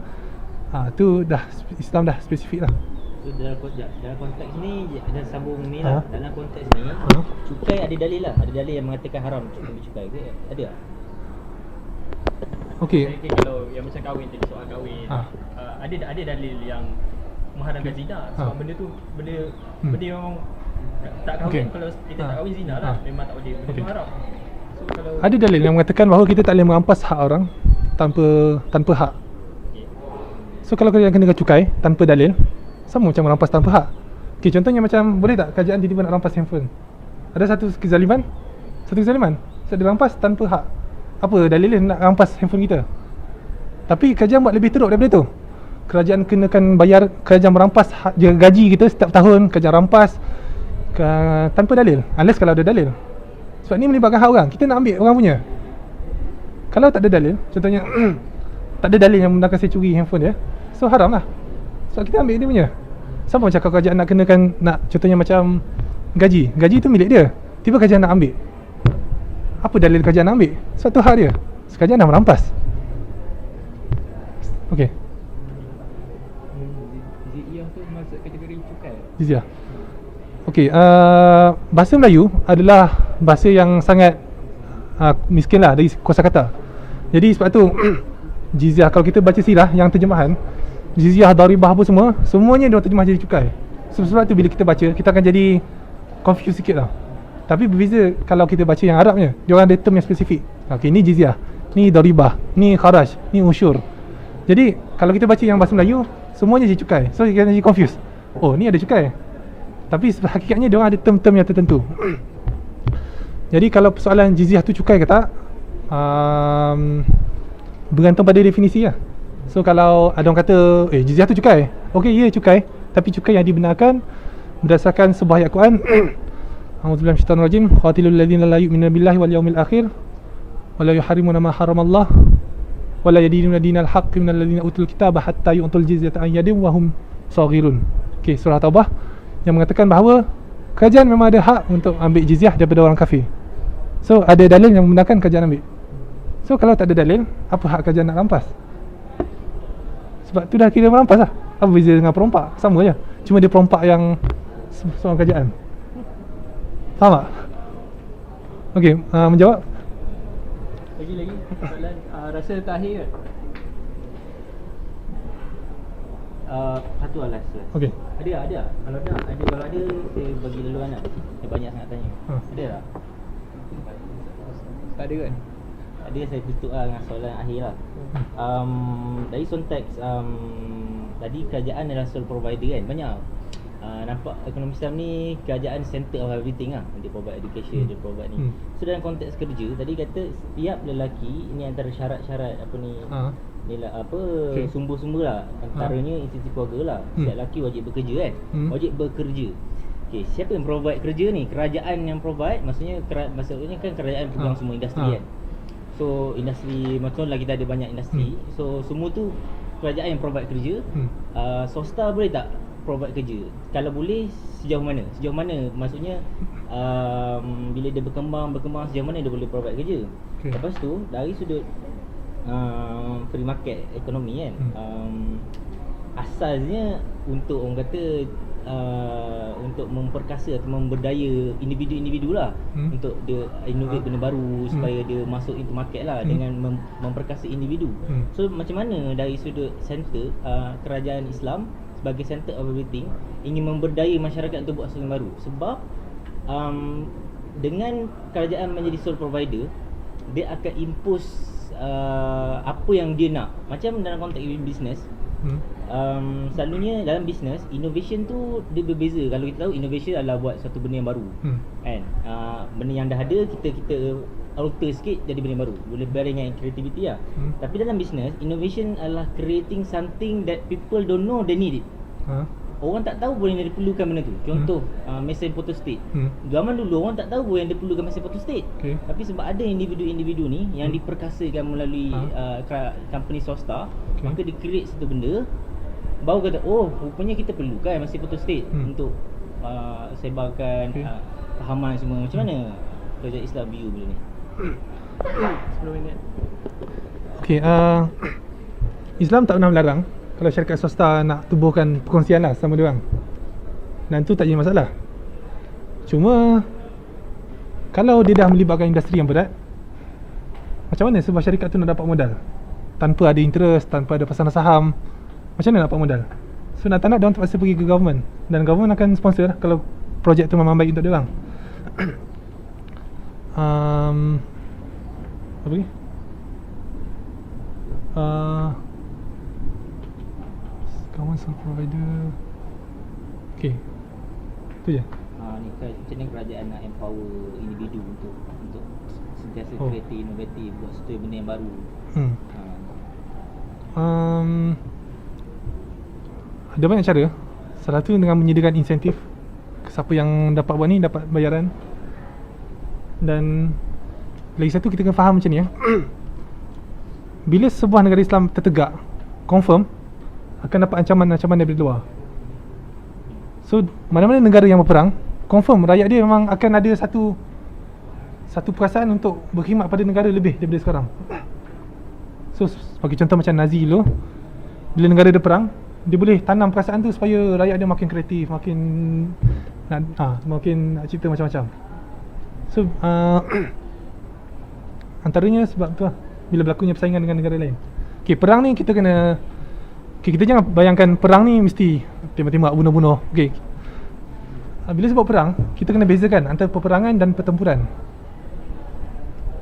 tu dah Islam dah spesifik lah. So dalam konteks ni dah sambung ni lah. Dalam konteks ni cukai ada dalil lah. Ada dalil yang mengatakan haram untuk ambil cukai ke? Ada tak? Okey. Saya kalau yang macam kahwin tadi, soal kahwin, ada dalil yang mengharamkan zina. Sebab benda tu benda memang tak kahwin. Kalau kita tak kahwin, zina lah. Memang tak boleh. Benda tu haram. So kalau Ada dalil yang mengatakan bahawa kita tak boleh merampas hak orang tanpa hak. So kalau kalian kenakan cukai tanpa dalil, sama macam merampas tanpa hak. Okey, contohnya macam boleh tak kerajaan tiba-tiba nak rampas handphone? Ada satu kezaliman. Saya dirampas tanpa hak. Apa dalilnya nak rampas handphone kita? Tapi kerajaan buat lebih teruk daripada tu. Kerajaan kenakan bayar, kerajaan merampas gaji kita setiap tahun, kerajaan rampas tanpa dalil. Unless kalau ada dalil. Sebab ni melibatkan hak orang. Kita nak ambil orang punya. Kalau tak ada dalil, contohnya tak ada dalil yang membenarkan saya curi handphone dia, so haram lah. Sebab kita ambil dia punya. Sama macam kalau kerajaan nak kenakan, nak contohnya macam gaji tu milik dia, tiba kerajaan nak ambil. Apa dalil kerajaan nak ambil? Sebab tu hak dia. So, kerajaan dah merampas. Okey. Jizyah tu masuk kategori cukai. Jizyah. Okey, bahasa Melayu adalah bahasa yang sangat miskin lah dari kosakata. Jadi sebab tu jizyah, kalau kita baca sirah yang terjemahan, jizyah, daribah apa semua, semuanya dia terjemah jadi cukai. Sebab tu bila kita baca, kita akan jadi confused sikit lah. Tapi berbeza kalau kita baca yang Arabnya, dia orang ada term yang spesifik. Okey, ni jizyah, ni daribah, ni kharaj, ni usyur. Jadi kalau kita baca yang bahasa Melayu, semuanya jadi cukai. So kita jadi confused. Oh, ni ada cukai. Tapi hakikatnya dia orang ada term-term yang tertentu. Jadi kalau persoalan jizyah tu cukai ke tak, bergantung pada definisi lah. So kalau ada orang kata jizyah tu cukai, okey, ya cukai, tapi cukai yang dibenarkan berdasarkan sebuah ayat Quran. A'udzubillahi minasyaitanirrajim. Qatilul ladzina la yu'minuna billahi wal yawmil akhir wa la yuharrimuna ma haramallah wa la yadinuna dinal haqqi minal ladzina utul kitaba hatta yu'tul jizyata an yadin wa hum saghirun. Okey, surah Taubah yang mengatakan bahawa kerajaan memang ada hak untuk ambil jizyah daripada orang kafir. So ada dalil yang membenarkan kerajaan ambil. So kalau tak ada dalil, apa hak kerajaan nak rampas? Sebab tu dah kira merampas lah. Apa beza dengan perompak? Sama je. Cuma dia perompak yang seorang kerajaan. Faham tak? Okey, menjawab. Lagi soalan rasa terakhir kan? Satu lah last. Okey. Ada. Kalau ada saya bagi duluan lah. Saya banyak sangat tanya. Ada tak? Tak ada kan? Ada, saya tutup lah dengan soalan akhir lah. Dari konteks tadi kerajaan adalah sole provider kan. Banyak nampak ekonomi Islam ni kerajaan center of everything lah. Dia provide education, dia provide ni. So dalam konteks kerja, tadi kata setiap lelaki ni antara syarat-syarat apa ni, ni lah apa, sumber-sumber lah. Antaranya institusi keluarga lah. Setiap lelaki wajib bekerja kan. Wajib bekerja. Okay, siapa yang provide kerja ni? Kerajaan yang provide. Maksudnya kan kerajaan pegang semua industri kan. So industri, macam lah kita ada banyak industri. So semua tu kerajaan yang provide kerja. Swasta boleh tak provide kerja? Kalau boleh, sejauh mana? Sejauh mana? Maksudnya bila dia berkembang sejauh mana dia boleh provide kerja? Lepas tu dari sudut free market ekonomi kan, asalnya untuk orang kata untuk memperkasa atau memberdaya individu-individu lah, untuk dia innovate benda baru supaya dia masuk into market lah, dengan memperkasa individu. So macam mana dari sudut center kerajaan Islam sebagai center of everything ingin memberdaya masyarakat untuk buat sesuatu yang baru? Sebab dengan kerajaan menjadi sole provider, dia akan impose apa yang dia nak. Macam dalam konteks business, selalunya dalam business, innovation tu dia berbeza. Kalau kita tahu innovation adalah buat satu benda yang baru, kan? Benda yang dah ada kita alter sikit jadi benda yang baru. Boleh berbeza dengan creativity lah. Tapi dalam business, innovation adalah creating something that people don't know they need it. Orang tak tahu pun yang dia perlukan benda tu. Contoh mesin photostat. Zaman dulu orang tak tahu pun yang dia perlukan mesin photostat. Tapi sebab ada individu-individu ni yang diperkasakan melalui company swasta, maka dia create satu benda, baru kata, oh rupanya kita perlukan mesin photostat untuk sebarkan fahaman semua. Macam mana kerajaan Islam view benda ni? 10 minit. Okey, Islam tak pernah melarang kalau syarikat swasta nak tubuhkan perkongsian lah sama dia orang. Dan tu tak jadi masalah. Cuma kalau dia dah melibatkan industri yang berat, macam mana sebuah syarikat tu nak dapat modal tanpa ada interest, tanpa ada pasaran saham? Macam mana nak dapat modal? So nak tak nak, dia orang terpaksa pergi ke government, dan government akan sponsor lah kalau projek tu memang baik untuk dia orang. Apa lagi? Kawan sole provider. Okay, tu je. Ni macam mana kerajaan nak empower individu untuk sentiasa kreatif, inovatif, buat sesuatu benda yang baru. Ada banyak cara. Salah satu dengan menyediakan insentif. Siapa yang dapat buat ni dapat bayaran. Dan lagi satu, kita kena faham macam ni bila sebuah negara Islam tertegak, confirm akan dapat ancaman-ancaman daripada luar. So mana-mana negara yang berperang, confirm rakyat dia memang akan ada satu perasaan untuk berkhidmat pada negara lebih daripada sekarang. So bagi contoh macam Nazi dulu, bila negara dia perang, dia boleh tanam perasaan tu supaya rakyat dia makin kreatif, makin nak cipta macam-macam. So antaranya sebab tu lah, bila berlakunya persaingan dengan negara lain. Okay, perang ni kita kena, kita jangan bayangkan perang ni mesti tembak-tembak, bunuh-bunuh. Okay, bila sebut perang, kita kena bezakan antara peperangan dan pertempuran.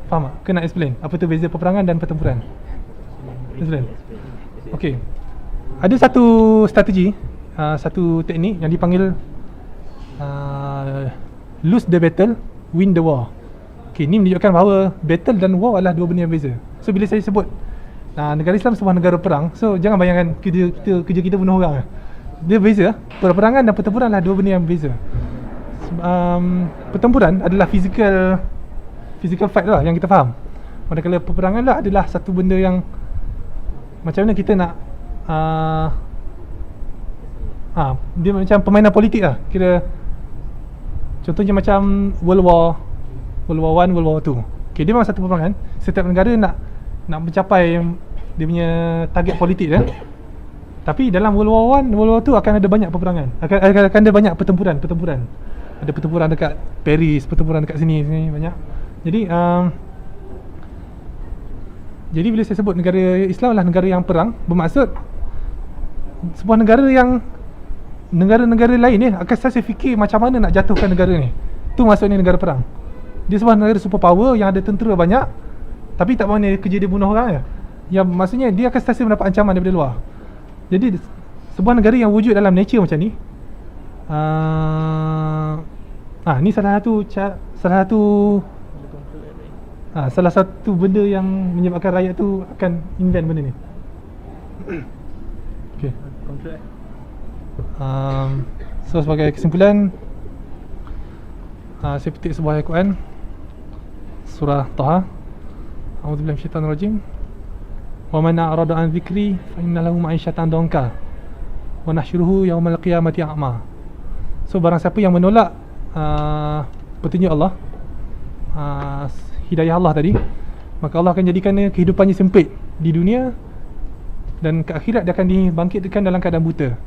Faham tak? Kena explain apa tu beza peperangan dan pertempuran. Explain. Okay, ada satu strategi, satu teknik yang dipanggil lose the battle, win the war. Okay, ni menunjukkan bahawa battle dan war adalah dua benda yang berbeza. So bila saya sebut negara Islam sebuah negara perang, so jangan bayangkan kerja kita bunuh orang. Dia beza. Perperangan dan pertempuran adalah dua benda yang berbeza. Pertempuran adalah physical fight lah yang kita faham. Manakala peperangan lah adalah satu benda yang macam mana kita nak dia macam permainan politik lah. Kira contohnya macam World War 1, World War 2. Okay, dia memang satu peperangan. Setiap negara nak mencapai dia punya target politik dia. Tapi dalam World War 1, World War 2 akan ada banyak peperangan. Akan ada banyak pertempuran. Ada pertempuran dekat Paris, pertempuran dekat sini banyak. Jadi bila saya sebut negara Islam adalah negara yang perang, bermaksud sebuah negara lain ni akan selalu fikir macam mana nak jatuhkan negara ni. Tu maksudnya negara perang. Dia sebuah negara superpower yang ada tentera banyak, tapi tak mahu kerja dia bunuh orang je. Yang maksudnya dia akan sentiasa mendapat ancaman daripada luar. Jadi sebuah negara yang wujud dalam nature macam ni, ni salah satu benda yang menyebabkan rakyat tu akan invent benda ni. Okay. So sebagai kesimpulan, saya petik sebuah ayat Quran, surah Taha. A'udzubillahi minasyaitanirrajim. Wa man a'rada an dzikri fa inna lahu ma'isyatan danka wa nahsyuruhu yaumal qiyamati a'ma. So barang siapa yang menolak petunjuk Allah, hidayah Allah tadi, maka Allah akan jadikan kehidupannya sempit di dunia, dan ke akhirat dia akan dibangkitkan dalam keadaan buta.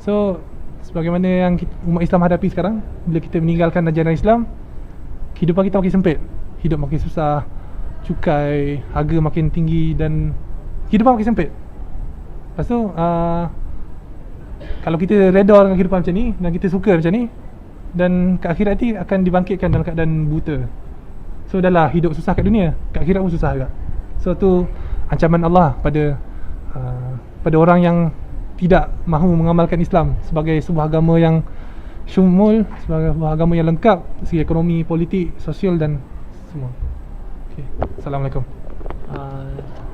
So sebagaimana yang umat Islam hadapi sekarang, bila kita meninggalkan ajaran Islam, kehidupan kita makin sempit, hidup makin susah, cukai, harga makin tinggi, dan kehidupan makin sempit. Lepas tu kalau kita redha dengan kehidupan macam ni, dan kita suka macam ni, dan ke akhirat nanti akan dibangkitkan dalam keadaan buta. So dah lah hidup susah kat dunia, kat akhirat pun susah juga. So tu ancaman Allah pada orang yang tidak mahu mengamalkan Islam sebagai sebuah agama yang syumul, sebagai sebuah agama yang lengkap segi ekonomi, politik, sosial dan semua. Okay. Assalamualaikum.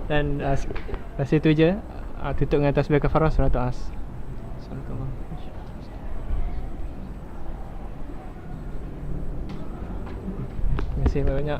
Dan rasa itu je. Tutup dengan tasbih kafarah surah As. Assalamualaikum. Terima kasih banyak.